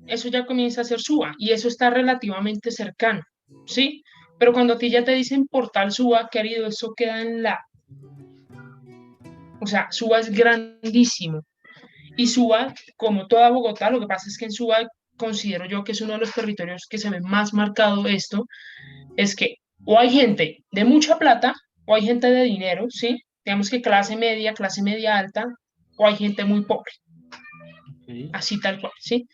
B: eso ya comienza a ser Suba y eso está relativamente cercano, ¿sí? Pero cuando a ti ya te dicen Portal Suba, querido, eso queda en la... O sea, Suba es grandísimo. Y Suba, como toda Bogotá, lo que pasa es que en Suba considero yo que es uno de los territorios que se ve más marcado esto, es que o hay gente de mucha plata o hay gente de dinero, ¿sí? Digamos que clase media alta, o hay gente muy pobre,
A: Ok.
B: así tal cual, ¿sí?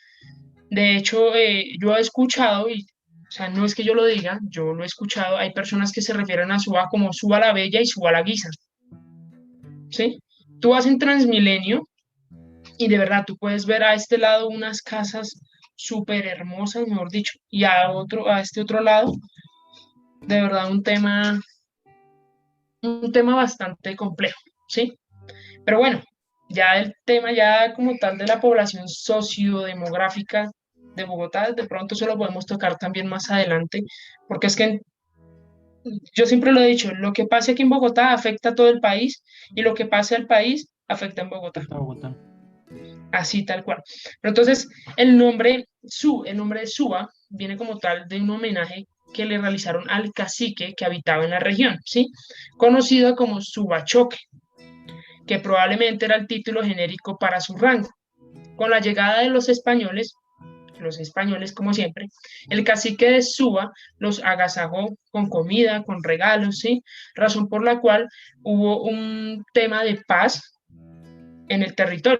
B: De hecho, yo he escuchado, y, o sea, no es que yo lo diga, yo lo he escuchado, hay personas que se refieren a Suba como Suba la Bella y Suba la Guisa, ¿sí? Tú vas en Transmilenio y de verdad tú puedes ver a este lado unas casas súper hermosas, mejor dicho, y a este otro lado, de verdad un tema bastante complejo, ¿sí? Pero bueno, ya el tema ya como tal de la población sociodemográfica de Bogotá, de pronto se lo podemos tocar también más adelante, porque es que yo siempre lo he dicho, lo que pase aquí en Bogotá afecta a todo el país y lo que pase al país afecta en Bogotá,
A: Afecta a Bogotá.
B: así tal cual. Pero entonces el nombre de Suba viene como tal de un homenaje que le realizaron al cacique que habitaba en la región, ¿sí? Conocido como Subachoque, que probablemente era el título genérico para su rango. Con la llegada de los españoles como siempre, el cacique de Suba los agasajó con comida, con regalos, ¿sí? Razón por la cual hubo un tema de paz en el territorio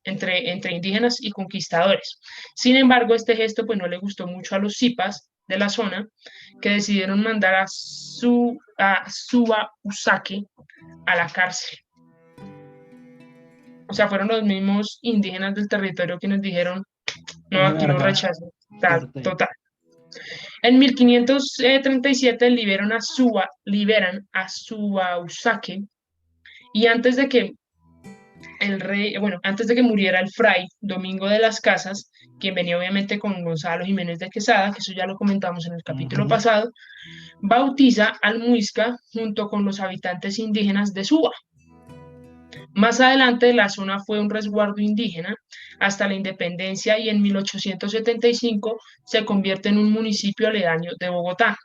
B: entre indígenas y conquistadores. Sin embargo, este gesto pues no le gustó mucho a los zipas de la zona, que decidieron mandar a Suba Usaque a la cárcel. O sea, fueron los mismos indígenas del territorio quienes dijeron, no,
A: Una
B: aquí no
A: verga
B: rechazo, tal,
A: fuerte.
B: total. En 1537 liberan a Subausake y antes de que muriera el fray Domingo de las Casas, quien venía obviamente con Gonzalo Jiménez de Quesada, que eso ya lo comentamos en el capítulo
A: Ujú.
B: pasado, bautiza al Muisca junto con los habitantes indígenas de Suba. Más adelante la zona fue un resguardo indígena hasta la independencia y en 1875 se convierte en un municipio aledaño de Bogotá.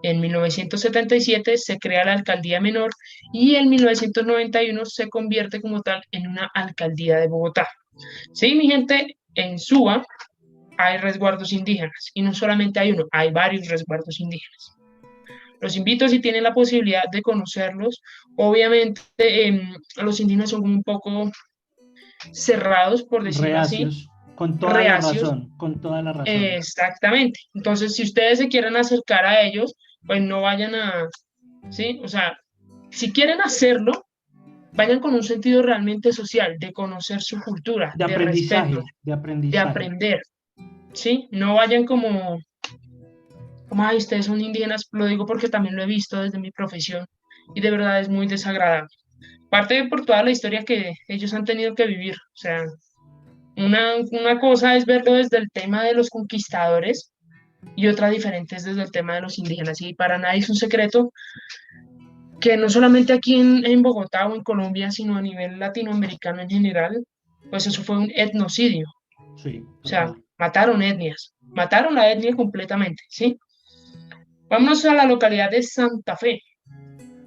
B: En 1977 se crea la alcaldía menor y en 1991 se convierte como tal en una alcaldía de Bogotá. Sí, mi gente, en Suba hay resguardos indígenas y no solamente hay uno, hay varios resguardos indígenas. Los invito si tienen la posibilidad de conocerlos. Obviamente, los indígenas son un poco cerrados, por decirlo así,
A: Reacios, con toda la
B: reacios,
A: razón, con toda la razón.
B: exactamente. Entonces, si ustedes se quieren acercar a ellos, pues no vayan ¿sí? O sea, si quieren hacerlo, vayan con un sentido realmente social, de conocer su cultura,
A: De
B: de respeto,
A: aprendizaje, de
B: de
A: aprendizaje.
B: aprender, ¿sí? No vayan como, ay, ustedes son indígenas, lo digo porque también lo he visto desde mi profesión y de verdad es muy desagradable. Parte por toda la historia que ellos han tenido que vivir. O sea, una cosa es verlo desde el tema de los conquistadores y otra diferente es desde el tema de los indígenas. Y para nadie es un secreto que no solamente aquí en Bogotá o en Colombia, sino a nivel latinoamericano en general, pues eso fue un etnocidio.
A: Sí,
B: O sea,
A: total.
B: mataron etnias, mataron la etnia completamente, ¿sí? Vámonos a la localidad de Santa Fe.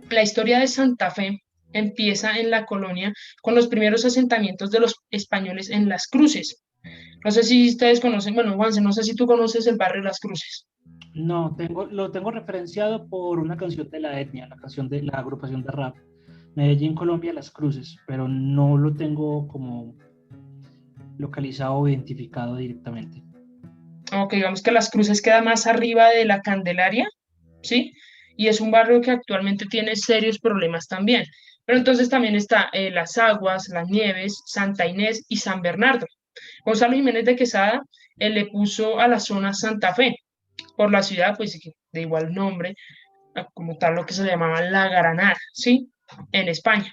B: La historia de Santa Fe empieza en la colonia con los primeros asentamientos de los españoles en Las Cruces. No sé si ustedes conocen, bueno, Juanse, no sé si tú conoces el barrio Las Cruces.
A: No, lo tengo referenciado por una canción de la etnia, la canción de la agrupación de rap. Medellín, Colombia, Las Cruces, pero no lo tengo como localizado o identificado directamente.
B: Ok, digamos que Las Cruces queda más arriba de la Candelaria, ¿sí? Y es un barrio que actualmente tiene serios problemas también. Pero entonces también está Las Aguas, Las Nieves, Santa Inés y San Bernardo. Gonzalo Jiménez de Quesada le puso a la zona Santa Fe por la ciudad, pues de igual nombre, como tal lo que se llamaba La Granada, ¿sí? En España.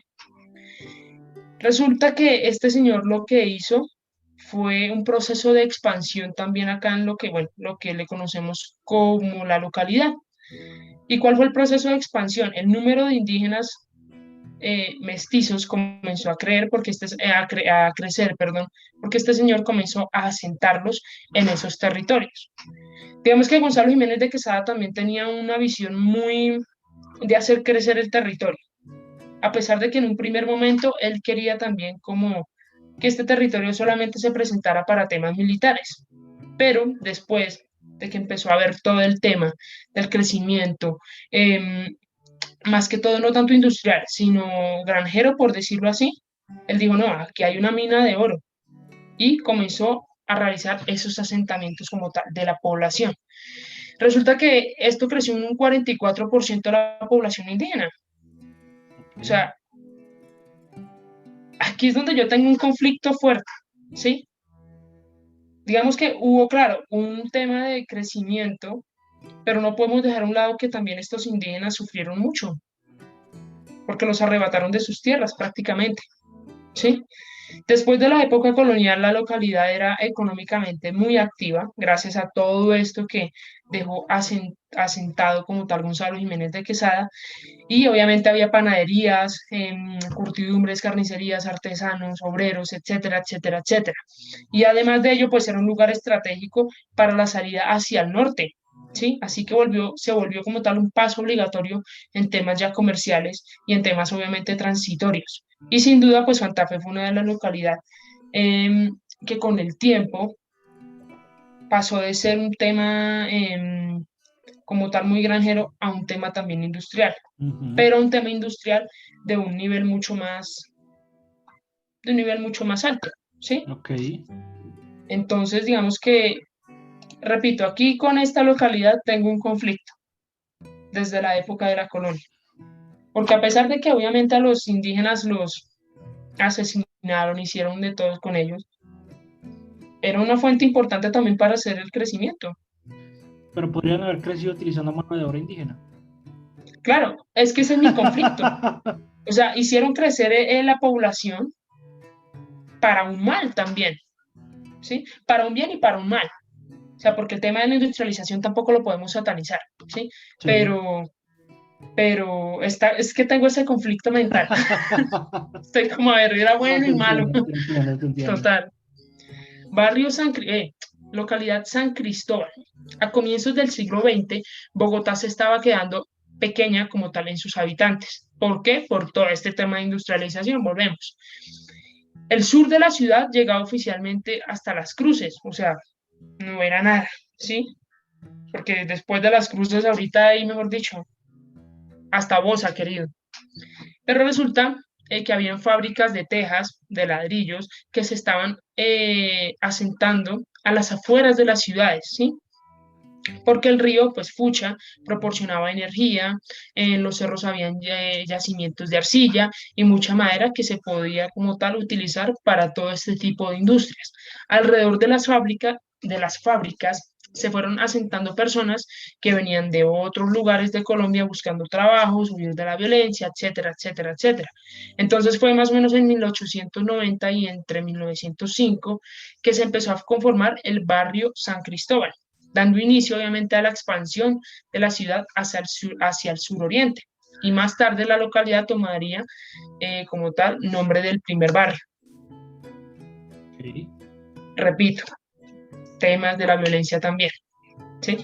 B: Resulta que este señor lo que hizo fue un proceso de expansión también acá en lo que le conocemos como la localidad. ¿Y cuál fue el proceso de expansión? El número de indígenas mestizos comenzó a creer, porque a crecer, perdón, porque este señor comenzó a asentarlos en esos territorios. Digamos que Gonzalo Jiménez de Quesada también tenía una visión muy de hacer crecer el territorio, a pesar de que en un primer momento él quería también como que este territorio solamente se presentara para temas militares, pero después de que empezó a ver todo el tema del crecimiento, eh, más que todo no tanto industrial, sino granjero, por decirlo así, él dijo, no, aquí hay una mina de oro, y comenzó a realizar esos asentamientos como tal de la población. Resulta que esto creció un 44% de la población indígena. O
A: Ok.
B: sea, aquí es donde yo tengo un conflicto fuerte, ¿sí? Digamos que hubo, claro, un tema de crecimiento, pero no podemos dejar a un lado que también estos indígenas sufrieron mucho, porque los arrebataron de sus tierras prácticamente, ¿sí? Después de la época colonial, la localidad era económicamente muy activa, gracias a todo esto que dejó asentado como tal Gonzalo Jiménez de Quesada, y obviamente había panaderías, curtidumbres, carnicerías, artesanos, obreros, etcétera, etcétera, etcétera. Y además de ello, pues era un lugar estratégico para la salida hacia el norte, ¿sí? Así que se volvió como tal un paso obligatorio en temas ya comerciales y en temas obviamente transitorios. Y sin duda, pues Santa Fe fue una de las localidades que con el tiempo pasó de ser un tema como tal muy granjero a un tema también industrial,
A: Ujú.
B: pero un tema industrial de un nivel mucho más, de un nivel mucho más alto, ¿sí?
A: Ok.
B: Entonces, digamos que, repito, aquí con esta localidad tengo un conflicto desde la época de la colonia, porque a pesar de que obviamente a los indígenas los asesinaron, hicieron de todo con ellos, era una fuente importante también para hacer el crecimiento.
A: Pero podrían haber crecido utilizando mano de obra indígena.
B: Claro, es que ese es mi conflicto. O sea, hicieron crecer la población para un mal también, ¿sí? Para un bien y para un mal. O sea, porque el tema de la industrialización tampoco lo podemos satanizar, ¿sí?
A: Sí.
B: Pero, es que tengo ese conflicto mental. Estoy como a ver, era
A: No,
B: bueno y malo.
A: te entiendo, te entiendo.
B: Total. Barrio localidad San Cristóbal. A comienzos del siglo XX, Bogotá se estaba quedando pequeña como tal en sus habitantes. ¿Por qué? Por todo este tema de industrialización. Volvemos. El sur de la ciudad llegaba oficialmente hasta Las Cruces, o sea, no era nada, ¿sí? Porque después de Las Cruces, ahorita hay, mejor dicho, hasta Bosa, querido. Pero resulta que habían fábricas de tejas, de ladrillos, que se estaban asentando a las afueras de las ciudades, ¿sí? Porque el río, pues Fucha, proporcionaba energía, en los cerros habían yacimientos de arcilla y mucha madera que se podía como tal utilizar para todo este tipo de industrias. Alrededor de las fábricas se fueron asentando personas que venían de otros lugares de Colombia buscando trabajo, huir de la violencia, etcétera, etcétera, etcétera. Entonces fue más o menos en 1890 y entre 1905 que se empezó a conformar el barrio San Cristóbal, dando inicio obviamente a la expansión de la ciudad hacia el suroriente. Y más tarde la localidad tomaría como tal nombre del primer barrio.
A: Ok.
B: Repito, temas de la violencia también, ¿sí?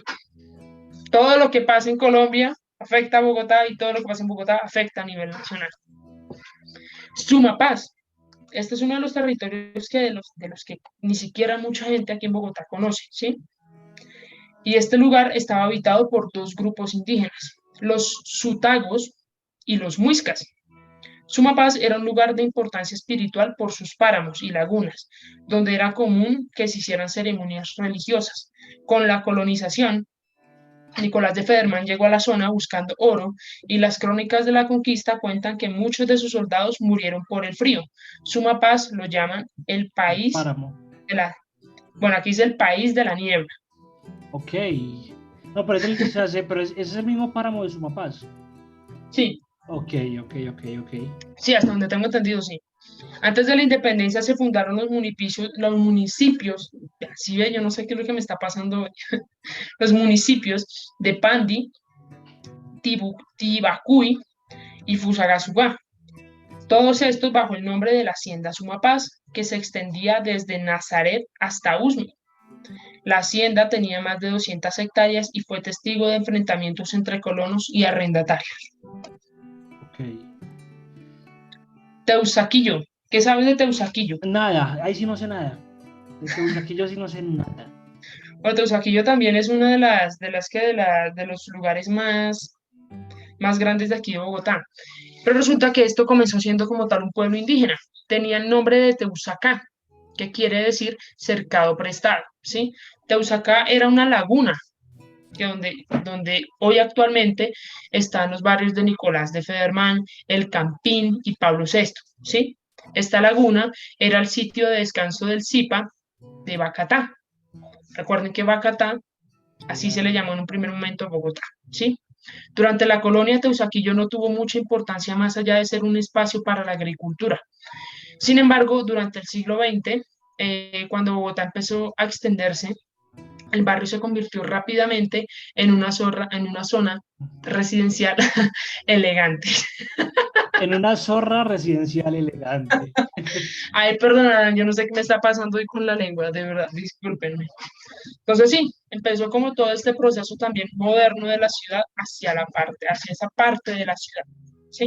B: Todo lo que pasa en Colombia afecta a Bogotá y todo lo que pasa en Bogotá afecta a nivel nacional. Sumapaz. Este es uno de los territorios que de los que ni siquiera mucha gente aquí en Bogotá conoce, ¿sí? Y este lugar estaba habitado por dos grupos indígenas, los Sutagos y los Muiscas. Sumapaz era un lugar de importancia espiritual por sus páramos y lagunas, donde era común que se hicieran ceremonias religiosas. Con la colonización, Nicolás de Federman llegó a la zona buscando oro y las crónicas de la conquista cuentan que muchos de sus soldados murieron por el frío. Sumapaz lo llaman el país
A: Páramo.
B: de la, bueno, aquí es el país de la niebla.
A: Ok. No, pero es el, o sea, pero es el mismo páramo de Sumapaz.
B: Sí,
A: Ok, ok, ok, ok.
B: sí, hasta donde tengo entendido, sí. Antes de la independencia se fundaron los municipios, así ve, yo no sé qué es lo que me está pasando hoy, los municipios de Pandi, Tibacuy y Fusagasugá. Todos estos bajo el nombre de la Hacienda Sumapaz, que se extendía desde Nazaret hasta Usme. La hacienda tenía más de 200 hectáreas y fue testigo de enfrentamientos entre colonos y arrendatarios.
A: Ok.
B: Teusaquillo. ¿Qué sabes de Teusaquillo?
A: Nada, ahí sí no sé nada. De Teusaquillo sí no sé nada.
B: Bueno, Teusaquillo también es una de los lugares más grandes de aquí de Bogotá. Pero resulta que esto comenzó siendo como tal un pueblo indígena. Tenía el nombre de Teusacá, que quiere decir cercado prestado, ¿sí? Teusacá era una laguna donde hoy actualmente están los barrios de Nicolás de Federman, El Campín y Pablo VI, ¿sí? Esta laguna era el sitio de descanso del Zipa de Bacatá. Recuerden que Bacatá, así se le llamó en un primer momento a Bogotá, ¿sí? Durante la colonia, Teusaquillo no tuvo mucha importancia más allá de ser un espacio para la agricultura. Sin embargo, durante el siglo XX, cuando Bogotá empezó a extenderse, el barrio se convirtió rápidamente en una zona residencial elegante.
A: En una zorra residencial elegante.
B: Ay, perdonarán, yo no sé qué me está pasando hoy con la lengua, de verdad, discúlpenme. Entonces sí, empezó como todo este proceso también moderno de la ciudad hacia esa parte de la ciudad, ¿sí?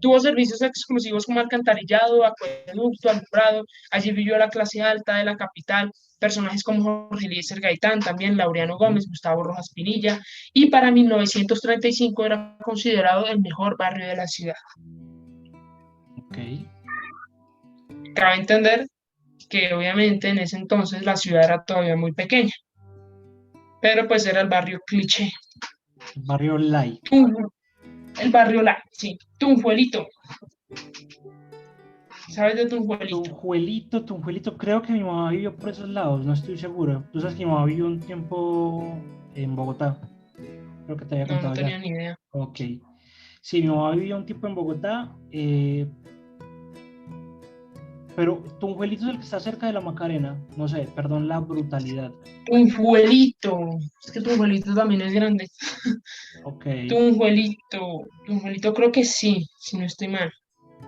B: Tuvo servicios exclusivos como alcantarillado, acueducto, alumbrado. Allí vivió la clase alta de la capital, personajes como Jorge Eliezer Gaitán, también Laureano Gómez, Gustavo Rojas Pinilla, y para 1935 era considerado el mejor barrio de la ciudad.
A: Ok.
B: Cabe entender que obviamente en ese entonces la ciudad era todavía muy pequeña, pero pues era el barrio cliché.
A: Barrio Light.
B: El barrio La, sí, Tunjuelito. ¿Sabes de Tunjuelito?
A: Tunjuelito, creo que mi mamá vivió por esos lados, no estoy seguro. Tú sabes que mi mamá vivió un tiempo en Bogotá, creo que te había
B: No, no
A: contado
B: tenía
A: ya.
B: ni idea.
A: Ok. Sí, mi mamá vivió un tiempo en Bogotá, pero Tunjuelito es el que está cerca de la Macarena. No sé, perdón la brutalidad.
B: Tunjuelito. Es que Tunjuelito también es grande.
A: Ok.
B: Tunjuelito creo que sí, si no estoy mal.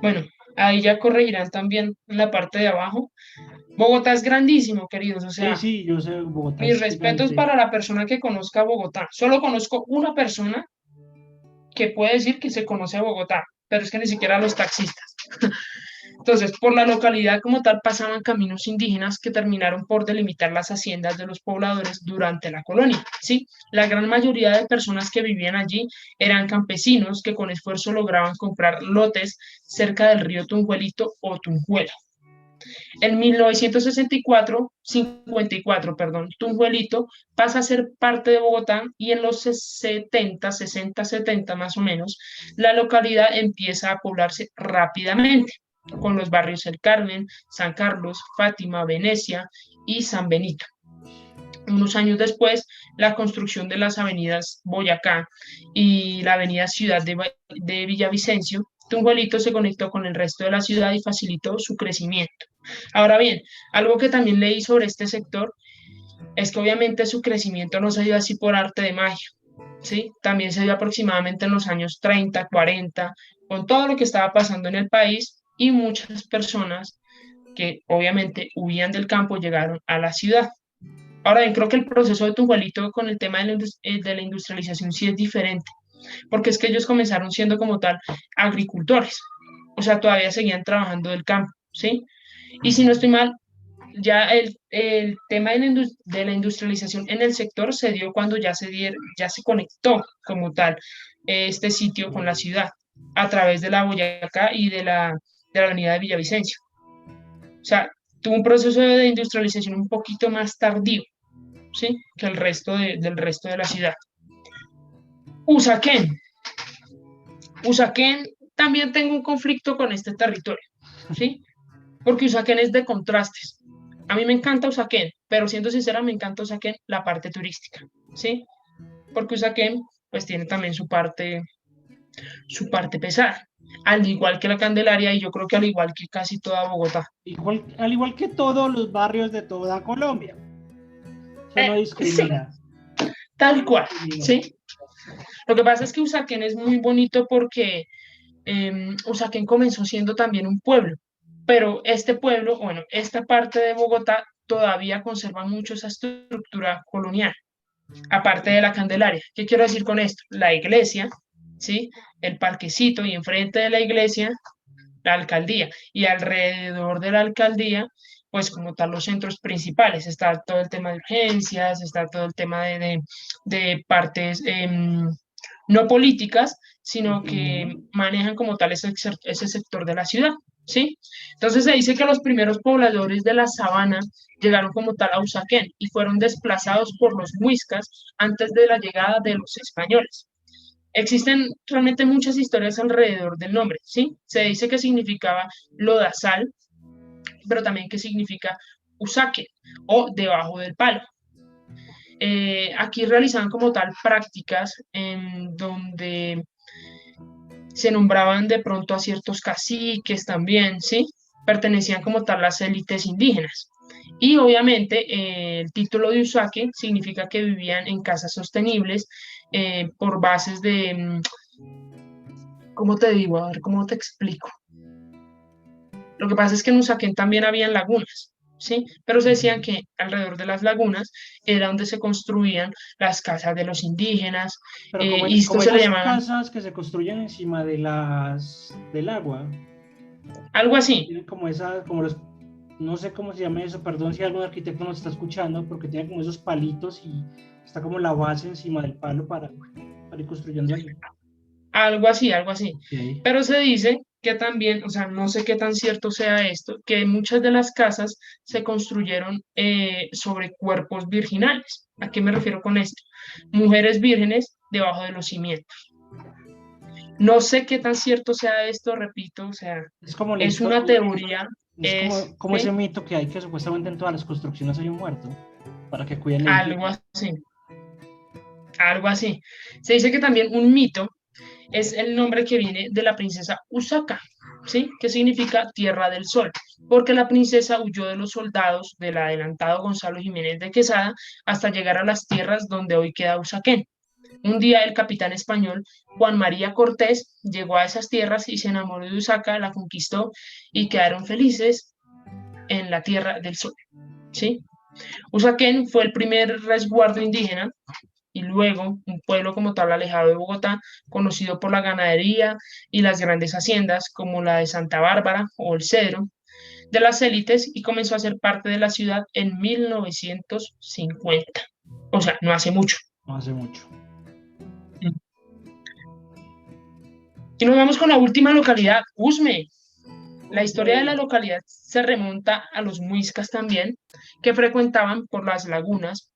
B: Bueno, ahí ya corregirán también en la parte de abajo. Bogotá es grandísimo, queridos. O
A: Sí,
B: sea,
A: sí, yo sé, Bogotá
B: mis
A: es
B: respetos
A: gigante.
B: para la persona que conozca Bogotá. Solo conozco una persona que puede decir que se conoce a Bogotá, pero es que ni siquiera los taxistas. Entonces, por la localidad como tal pasaban caminos indígenas que terminaron por delimitar las haciendas de los pobladores durante la colonia, ¿sí? La gran mayoría de personas que vivían allí eran campesinos que con esfuerzo lograban comprar lotes cerca del río Tunjuelito o Tunjuelo. En 1964, 54, perdón, Tunjuelito pasa a ser parte de Bogotá y en los 70, 60, 70 más o menos, la localidad empieza a poblarse rápidamente con los barrios El Carmen, San Carlos, Fátima, Venecia y San Benito. Unos años después, la construcción de las avenidas Boyacá y la avenida Ciudad de Villavicencio, Tunjuelito se conectó con el resto de la ciudad y facilitó su crecimiento. Ahora bien, algo que también leí sobre este sector es que obviamente su crecimiento no se dio así por arte de magia, ¿sí? También se dio aproximadamente en los años 30, 40, con todo lo que estaba pasando en el país y muchas personas que obviamente huían del campo llegaron a la ciudad. Ahora bien, creo que el proceso de Tunjuelito con el tema de la industrialización sí es diferente, porque es que ellos comenzaron siendo como tal agricultores, o sea, todavía seguían trabajando del campo, ¿sí? Y si no estoy mal, ya el tema de la industrialización en el sector se dio cuando ya se conectó como tal este sitio con la ciudad a través de la Boyacá y de la avenida de Villavicencio. O sea, tuvo un proceso de industrialización un poquito más tardío, ¿sí? Que del resto de la ciudad. Usaquén. Usaquén también tengo un conflicto con este territorio, ¿sí? Porque Usaquén es de contrastes. A mí me encanta Usaquén, pero siendo sincera, me encanta Usaquén la parte turística, ¿sí? Porque Usaquén, pues tiene también su parte pesada, al igual que la Candelaria y yo creo que al igual que casi toda Bogotá.
A: Igual, al igual que todos los barrios de toda Colombia. Eso no
B: Sí,
A: discrimina.
B: tal cual,
A: Discrimina.
B: ¿sí? Lo que pasa es que Usaquén es muy bonito porque Usaquén comenzó siendo también un pueblo, pero este pueblo, bueno, esta parte de Bogotá todavía conserva mucho esa estructura colonial, aparte de la Candelaria. ¿Qué quiero decir con esto? La iglesia, ¿sí? El parquecito y enfrente de la iglesia, la alcaldía. Y alrededor de la alcaldía, pues como tal, los centros principales. Está todo el tema de urgencias, está todo el tema de partes no políticas, sino que
A: Ujú.
B: manejan como tal ese sector de la ciudad. ¿Sí? Entonces se dice que los primeros pobladores de la sabana llegaron como tal a Usaquén y fueron desplazados por los muiscas antes de la llegada de los españoles. Existen realmente muchas historias alrededor del nombre, ¿sí? Se dice que significaba lodazal, pero también que significa usaque o debajo del palo. Aquí realizaban como tal prácticas en donde se nombraban de pronto a ciertos caciques también, ¿sí? Pertenecían como tal a las élites indígenas. Y obviamente el título de usaque significa que vivían en casas sostenibles por bases de, ¿cómo te digo? A ver, ¿cómo te explico? Lo que pasa es que en Usaquén también habían lagunas, ¿sí? Pero se decían
A: Ujú.
B: que alrededor de las lagunas era donde se construían las casas de los indígenas,
A: Pero
B: y esto
A: como
B: se le
A: esas
B: llamaban
A: casas que se construyen encima de del agua,
B: algo así,
A: tienen como esa, como los, no sé cómo se llama eso, perdón si algún arquitecto nos está escuchando, porque tiene como esos palitos y está como la base encima del palo para ir construyendo ahí.
B: algo así, algo así.
A: Ok.
B: Pero se dice que también, o sea, no sé qué tan cierto sea esto, que muchas de las casas se construyeron sobre cuerpos virginales. ¿A qué me refiero con esto? Mujeres vírgenes debajo de los cimientos. No sé qué tan cierto sea esto, repito, o sea,
A: Es como la
B: es
A: historia,
B: una teoría,
A: es como ese
B: ¿sí?
A: mito que hay que supuestamente en todas las construcciones hay un muerto para que cuiden la
B: Algo
A: higiene.
B: así, algo así. Se dice que también un mito es el nombre que viene de la princesa Usaka, ¿sí? Que significa Tierra del Sol, porque la princesa huyó de los soldados del adelantado Gonzalo Jiménez de Quesada hasta llegar a las tierras donde hoy queda Usaquén. Un día el capitán español Juan María Cortés llegó a esas tierras y se enamoró de Usaca, la conquistó y quedaron felices en la Tierra del Sol, ¿sí? Usaquén fue el primer resguardo indígena y luego un pueblo como tal alejado de Bogotá, conocido por la ganadería y las grandes haciendas como la de Santa Bárbara o el Cedro, de las élites y comenzó a ser parte de la ciudad en 1950. O sea, no hace mucho.
A: No hace mucho.
B: Y nos vamos con la última localidad, Usme. La historia de la
A: Usme.
B: localidad se remonta a los muiscas también, que frecuentaban por las lagunas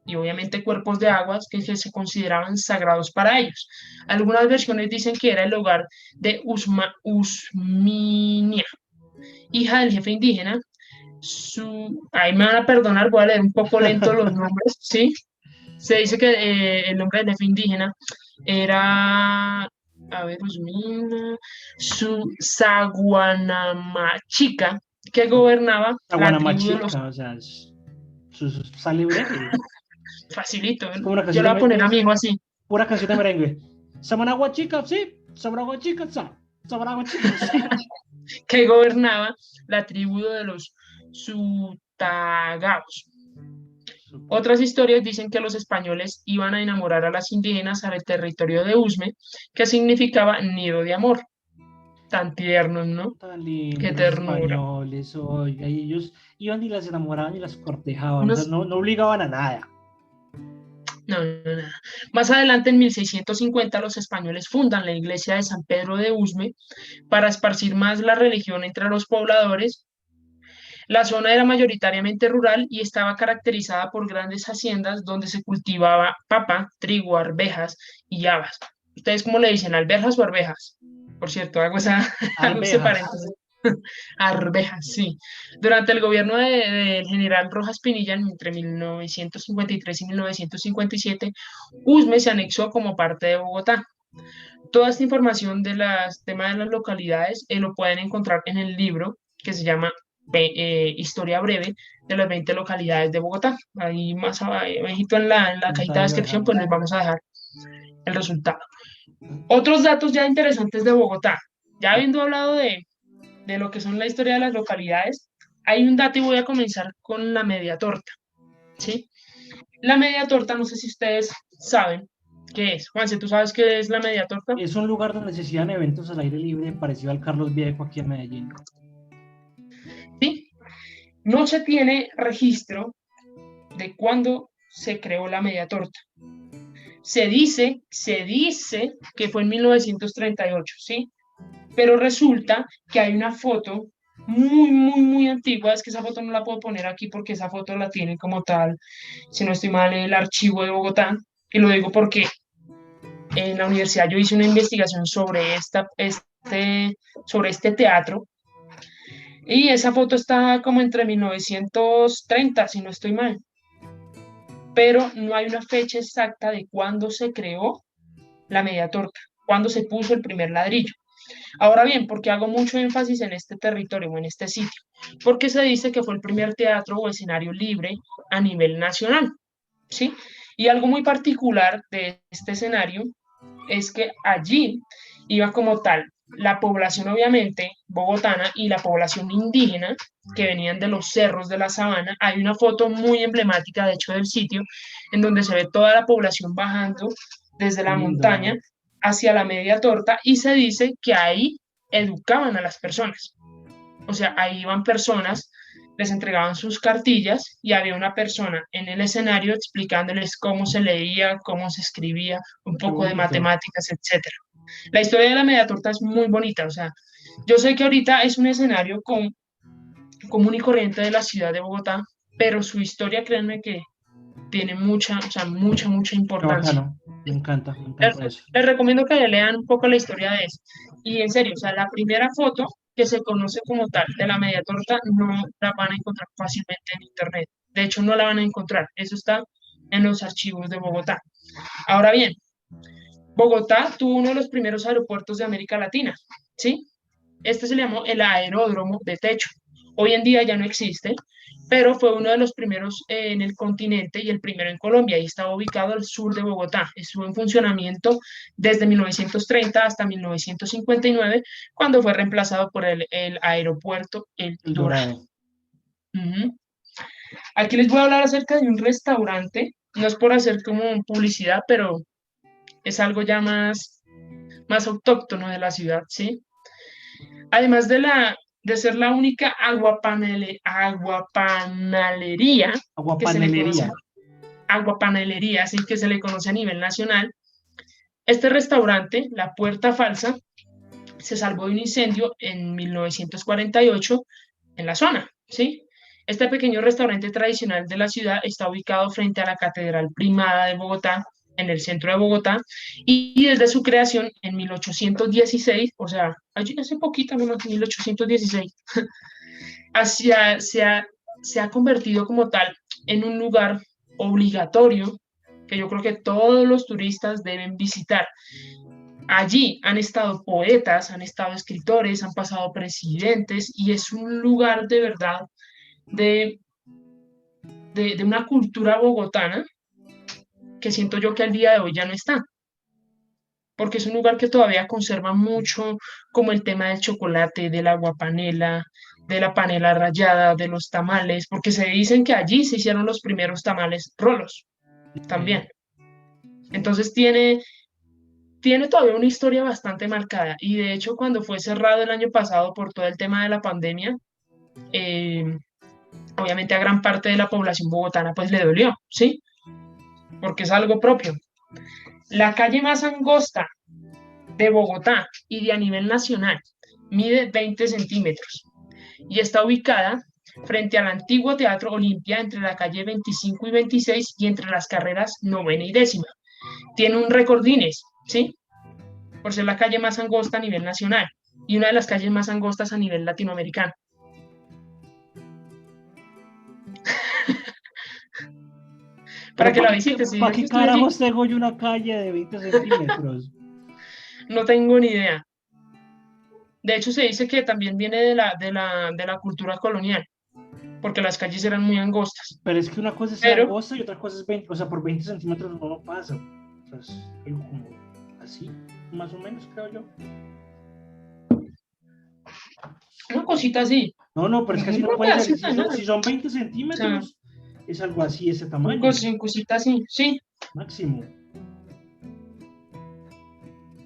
B: y obviamente cuerpos de aguas que se consideraban sagrados para ellos. Algunas versiones dicen que era el hogar de Usminia, hija del jefe indígena. Ahí me van a perdonar, voy a leer un poco lento los nombres, ¿sí? Se dice que el nombre del jefe indígena era, a ver, Usmina, su Saguanamachica, que gobernaba
A: La
B: la tribu de los...
A: Guanamachica, o sea, sale breve.
B: Facilito,
A: Es como una
B: yo
A: canción
B: le voy a poner a mi
A: es
B: hijo así,
A: pura canción de merengue. Samanagua chica, sí. Samanagua chica, sa. Samanagua chica, sí.
B: que gobernaba la tribu de los Sutagaos.
A: Súper.
B: Otras historias dicen que los españoles iban a enamorar a las indígenas al territorio de Usme, que significaba nido de amor. Tan tiernos, ¿no?
A: Tan
B: Qué
A: lindos los
B: ternura.
A: españoles, oiga, y ellos iban y las enamoraban y las cortejaban, o sea,
B: Unos,
A: no obligaban a nada.
B: no, no, nada. Más adelante, en 1650, los españoles fundan la iglesia de San Pedro de Usme para esparcir más la religión entre los pobladores. La zona era mayoritariamente rural y estaba caracterizada por grandes haciendas donde se cultivaba papa, trigo, arvejas y habas. ¿Ustedes cómo le dicen, alberjas o arvejas? Por cierto, hago ese
A: Arvejas.
B: paréntesis. Arvejas, sí. Durante el gobierno del general Rojas Pinilla, entre 1953 y 1957, Usme se anexó como parte de Bogotá. Toda esta información de los temas de las localidades lo pueden encontrar en el libro que se llama Historia Breve de las 20 localidades de Bogotá. Ahí más abajito en la
A: Entonces
B: cajita de
A: ahí lo
B: descripción, pues
A: dejamos.
B: les vamos a dejar el resultado. Otros datos ya interesantes de Bogotá. Ya habiendo hablado de lo que son la historia de las localidades, hay un dato y voy a comenzar con la media torta, ¿sí? La media torta, no sé si ustedes saben qué es. Juanse, ¿tú sabes qué es la media torta?
A: Es un lugar donde se hacían eventos al aire libre, parecido al Carlos Viejo aquí en Medellín.
B: Sí, no se tiene registro de cuándo se creó la media torta. Se dice que fue en 1938, ¿sí? Pero resulta que hay una foto muy, muy, muy antigua. Es que esa foto no la puedo poner aquí porque esa foto la tiene como tal, si no estoy mal, el archivo de Bogotá. Y lo digo porque en la universidad yo hice una investigación sobre este teatro y esa foto está como entre 1930, si no estoy mal, pero no hay una fecha exacta de cuándo se creó la media torta, cuándo se puso el primer ladrillo. Ahora bien, ¿por qué hago mucho énfasis en este territorio o en este sitio? Porque se dice que fue el primer teatro o escenario libre a nivel nacional, ¿sí? Y algo muy particular de este escenario es que allí iba como tal la población obviamente bogotana y la población indígena que venían de los cerros de la sabana. Hay una foto muy emblemática, de hecho, del sitio, en donde se ve toda la población bajando desde
A: Qué
B: la montaña
A: lindo.
B: hacia la media torta y se dice que ahí educaban a las personas. O sea, ahí iban personas, les entregaban sus cartillas y había una persona en el escenario explicándoles cómo se leía, cómo se escribía, un
A: Qué
B: poco de
A: bonito.
B: matemáticas, etcétera. La historia de la media torta es muy bonita, o sea, yo sé que ahorita es un escenario común y corriente de la ciudad de Bogotá, pero su historia, créanme que tiene mucha, o sea, mucha, mucha
A: Qué
B: importancia.
A: bacano. Me
B: Les,
A: encanta eso.
B: les recomiendo que lean un poco la historia de eso. Y en serio, o sea, la primera foto que se conoce como tal de la media torta no la van a encontrar fácilmente en internet. De hecho, no la van a encontrar. Eso está en los archivos de Bogotá. Ahora bien, Bogotá tuvo uno de los primeros aeropuertos de América Latina, ¿sí? Este se llamó el aeródromo de techo. Hoy en día ya no existe, pero fue uno de los primeros en el continente y el primero en Colombia y estaba ubicado al sur de Bogotá. Estuvo en funcionamiento desde 1930 hasta 1959, cuando fue reemplazado por el aeropuerto El
A: El
B: Dorado.
A: Dorado.
B: Ujú. Aquí les voy a hablar acerca de un restaurante, no es por hacer como publicidad, pero es algo ya más autóctono de la ciudad, ¿sí? Además de ser la única aguapanalería que se le conoce,
A: Aguapanelería.
B: aguapanelería, así que se le conoce a nivel nacional, este restaurante, La Puerta Falsa, se salvó de un incendio en 1948 en la zona, ¿sí? Este pequeño restaurante tradicional de la ciudad está ubicado frente a la Catedral Primada de Bogotá, en el centro de Bogotá, y desde su creación en 1816, o sea, hace poquito, en 1816, se ha convertido como tal en un lugar obligatorio que yo creo que todos los turistas deben visitar. Allí han estado poetas, han estado escritores, han pasado presidentes y es un lugar de verdad de, de una cultura bogotana que siento yo que al día de hoy ya no está, porque es un lugar que todavía conserva mucho como el tema del chocolate, del agua panela, de la panela rallada, de los tamales, porque se dicen que allí se hicieron los primeros tamales rolos
A: Ok.
B: también. Entonces tiene todavía una historia bastante marcada y de hecho cuando fue cerrado el año pasado por todo el tema de la pandemia, eh, obviamente a gran parte de la población bogotana pues le dolió, ¿sí? Porque es algo propio. La calle más angosta de Bogotá y de a nivel nacional mide 20 centímetros y está ubicada frente al antiguo Teatro Olimpia entre la calle 25 y 26 y entre las carreras novena y décima. Tiene un récord Guinness, ¿sí? Por ser la calle más angosta a nivel nacional y una de las calles más angostas a nivel latinoamericano. Para
A: Pero
B: que la visites, si
A: ¿para
B: es que
A: qué
B: estoy allí,
A: carajos tengo yo una calle de 20 centímetros?
B: no tengo ni idea. De hecho, se dice que también viene de la cultura colonial, porque las calles eran muy angostas.
A: Pero es que una cosa es ser
B: Pero
A: angosto y otra cosa es 20, o sea, por 20 centímetros uno no pasa. O sea, es algo como así, más o menos, creo yo.
B: Una cosita así.
A: No, no, pero es que así no
B: Una
A: puede ser.
B: pedacita de nada.
A: Si son 20
B: O sea,
A: centímetros, es algo así, ese tamaño,
B: una cosita así, sí.
A: máximo. Ok,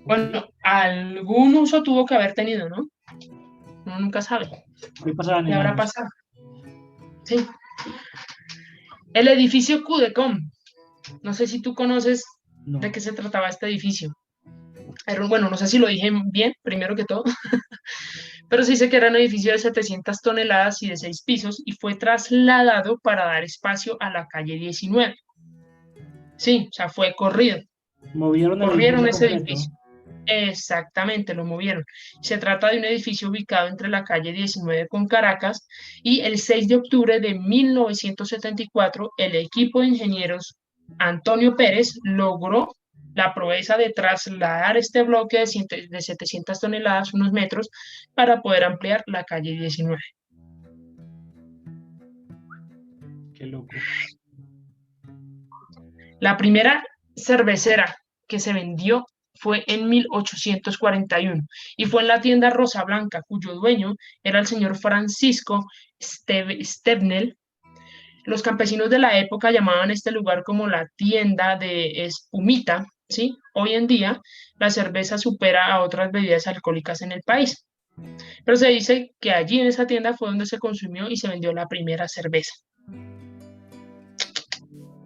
B: Bueno, algún uso tuvo que haber tenido, ¿no? Uno nunca sabe
A: hoy pasaban
B: qué
A: en
B: habrá
A: años.
B: pasado. Sí. El edificio Cudecom. No sé si tú conoces de
A: No,
B: qué se trataba este edificio. Bueno, no sé si lo dije bien, primero que todo, pero sí sé que era un edificio de 700 toneladas y de 6 pisos y fue trasladado para dar espacio a la calle 19. Sí, o sea, fue corrido.
A: movieron el
B: Corrieron
A: edificio
B: ese
A: completo.
B: edificio. Exactamente, lo movieron. Se trata de un edificio ubicado entre la calle 19 con Caracas y el 6 de octubre de 1974, el equipo de ingenieros Antonio Pérez logró la proeza de trasladar este bloque de 700 toneladas, unos metros, para poder ampliar la calle 19.
A: Qué loco.
B: La primera cervecera que se vendió fue en 1841 y fue en la tienda Rosa Blanca, cuyo dueño era el señor Francisco Stebnel. Los campesinos de la época llamaban este lugar como la tienda de espumita, ¿sí? Hoy en día la cerveza supera a otras bebidas alcohólicas en el país, pero se dice que allí en esa tienda fue donde se consumió y se vendió la primera cerveza.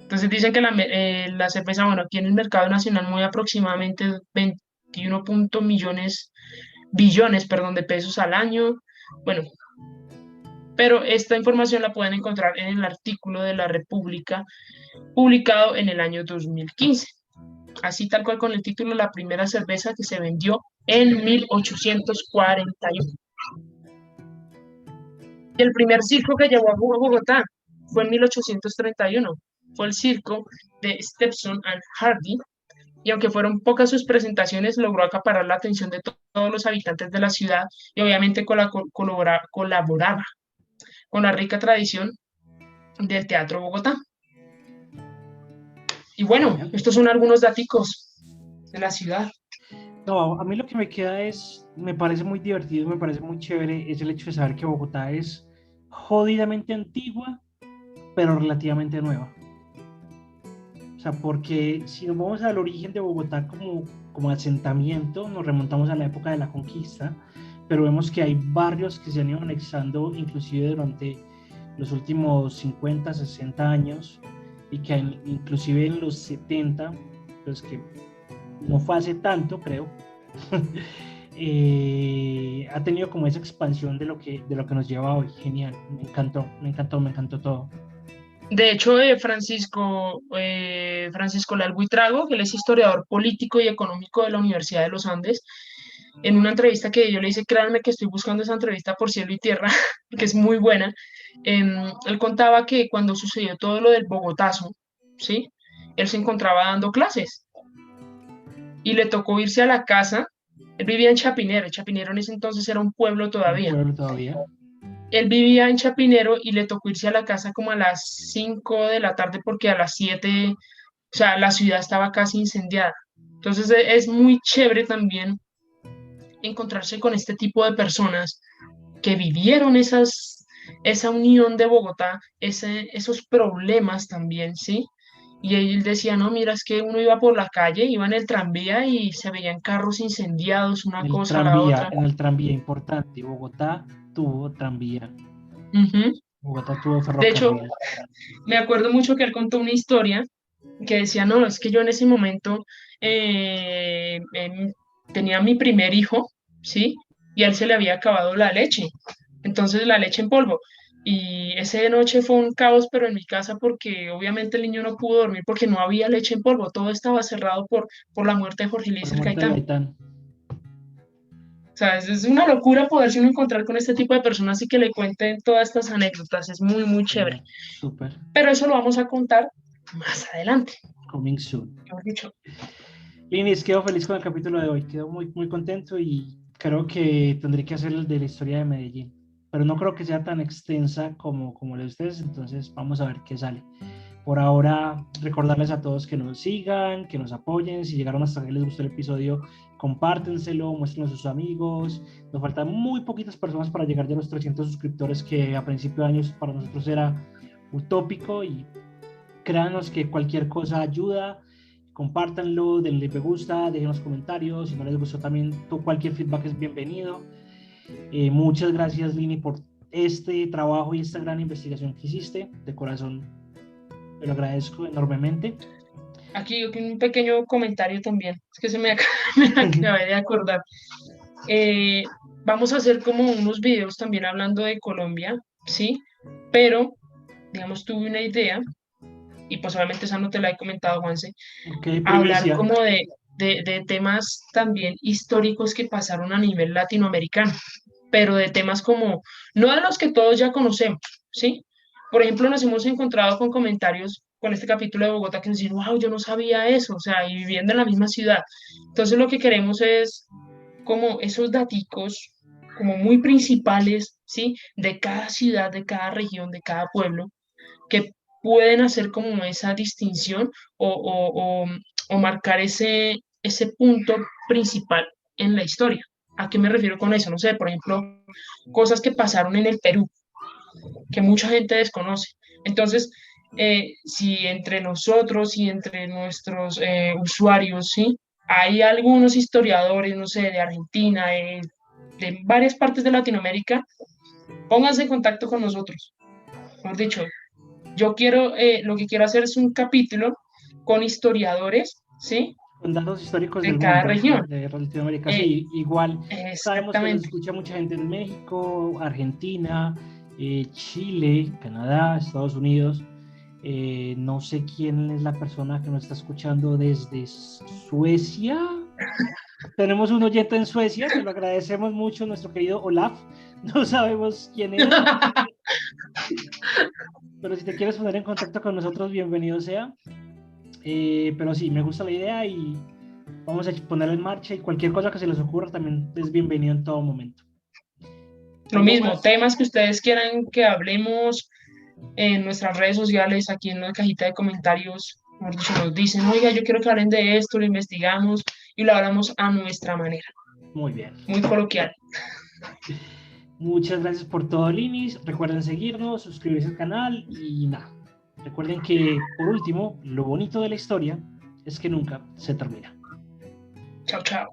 B: Entonces dicen que la cerveza, bueno, aquí en el mercado nacional mueve aproximadamente 21 billones, perdón, de pesos al año. Bueno, pero esta información la pueden encontrar en el artículo de la República publicado en el año 2015. Así tal cual con el título La primera cerveza que se vendió en 1841. Y el primer circo que llevó a Bogotá fue en 1831. Fue el circo de Stepson and Hardy, y aunque fueron pocas sus presentaciones, logró acaparar la atención de todos los habitantes de la ciudad y obviamente colaboraba con la rica tradición del Teatro Bogotá. Y bueno,
A: Genial.
B: estos son algunos daticos de la ciudad.
A: No, a mí lo que me queda es, me parece muy divertido, me parece muy chévere, es el hecho de saber que Bogotá es jodidamente antigua, pero relativamente nueva. O sea, porque si nos vamos al origen de Bogotá como asentamiento, nos remontamos a la época de la conquista, pero vemos que hay barrios que se han ido anexando inclusive durante los últimos 50, 60 años y que inclusive en los 70, pues que no fue hace tanto, creo, ha tenido como esa expansión de lo que nos lleva hoy. Genial, me encantó, me encantó, me encantó todo.
B: De hecho, Francisco Lalbuitrago, que él es historiador político y económico de la Universidad de los Andes, en una entrevista que yo le hice, créanme que estoy buscando esa entrevista por cielo y tierra, que es muy buena, él contaba que cuando sucedió todo lo del Bogotazo, ¿sí? Él se encontraba dando clases y le tocó irse a la casa. Él vivía en Chapinero. Chapinero en ese entonces era un pueblo
A: Un
B: todavía.
A: pueblo todavía.
B: Él vivía en Chapinero y le tocó irse a la casa como a las 5 de la tarde porque a las 7, o sea, la ciudad estaba casi incendiada. Entonces es muy chévere también encontrarse con este tipo de personas que vivieron esa unión de Bogotá, esos problemas también, ¿sí? Y él decía, no, mira, es que uno iba por la calle, iba en el tranvía y se veían carros incendiados, una cosa a la otra.
A: En el tranvía importante. Bogotá tuvo tranvía.
B: Ujú.
A: Bogotá tuvo
B: De hecho,
A: ferrocarril.
B: me acuerdo mucho que él contó una historia que decía, no, es que yo en ese momento tenía mi primer hijo, ¿sí? Y a él se le había acabado la leche, entonces la leche en polvo. Y esa noche fue un caos, pero en mi casa, porque obviamente el niño no pudo dormir porque no había leche en polvo, todo estaba cerrado por la muerte de Jorge
A: Por la
B: Eliezer
A: muerte de
B: Gaitán.
A: Gaitán.
B: O sea, es una locura poderse uno encontrar con este tipo de personas y que le cuenten todas estas anécdotas, es muy, muy chévere.
A: Genial. Súper.
B: Pero eso lo vamos a contar más adelante,
A: Coming soon.
B: mejor dicho.
A: Linis, quedo feliz con el capítulo de hoy. Quedo muy, muy contento y creo que tendré que hacer el de la historia de Medellín. Pero no creo que sea tan extensa como la de ustedes, entonces vamos a ver qué sale. Por ahora, recordarles a todos que nos sigan, que nos apoyen. Si llegaron hasta aquí, les gustó el episodio, compártenselo, muéstrenlo a sus amigos. Nos faltan muy poquitas personas para llegar ya a los 300 suscriptores, que a principio de años para nosotros era utópico, y créanos que cualquier cosa ayuda. Compártanlo, denle me gusta, dejen los comentarios. Si no les gustó también, cualquier feedback es bienvenido. Muchas gracias, Lini, por este trabajo y esta gran investigación que hiciste. De corazón, te lo agradezco enormemente.
B: Aquí un pequeño comentario también, es que me acabé de acordar. Vamos a hacer como unos videos también hablando de Colombia, ¿sí? Pero, digamos, tuve una idea, y pues obviamente esa no te la he comentado, Juanse,
A: Ok,
B: hablar
A: primicia.
B: como de temas también históricos que pasaron a nivel latinoamericano, pero de temas como, no de los que todos ya conocemos, ¿sí? Por ejemplo, nos hemos encontrado con comentarios con este capítulo de Bogotá que nos dicen, wow, yo no sabía eso, o sea, y viviendo en la misma ciudad. Entonces, lo que queremos es como esos daticos como muy principales, ¿sí? De cada ciudad, de cada región, de cada pueblo, que pueden hacer como esa distinción o marcar ese punto principal en la historia. ¿A qué me refiero con eso? No sé, por ejemplo, cosas que pasaron en el Perú, que mucha gente desconoce. Entonces, si entre nosotros y entre nuestros usuarios, ¿sí? Hay algunos historiadores, no sé, de Argentina, de varias partes de Latinoamérica, pónganse en contacto con nosotros. Mejor dicho, yo quiero, lo que quiero hacer es un capítulo con historiadores, ¿sí?
A: Con datos históricos
B: De
A: del
B: cada
A: mundo,
B: región.
A: de Latinoamérica.
B: Eh,
A: Sí, igual sabemos que nos
B: Exactamente.
A: escucha mucha gente en México, Argentina, Chile, Canadá, Estados Unidos. No sé quién es la persona que nos está escuchando desde Suecia. Tenemos un oyente en Suecia, se lo agradecemos mucho, nuestro querido Olaf. No sabemos quién es, pero si te quieres poner en contacto con nosotros, bienvenido sea. Pero sí, me gusta la idea y vamos a ponerla en marcha, y cualquier cosa que se les ocurra también es bienvenido en todo momento.
B: Lo
A: ¿Algo
B: mismo,
A: más?
B: temas que ustedes quieran que hablemos en nuestras redes sociales, aquí en la cajita de comentarios, mejor dicho, nos dicen, oiga, yo quiero que hablen de esto, lo investigamos y lo hablamos a nuestra manera,
A: Muy bien.
B: muy coloquial.
A: Muchas gracias por todo, Linis. Recuerden seguirnos, suscribirse al canal y nada. Recuerden que, por último, lo bonito de la historia es que nunca se termina.
B: Chao, chao.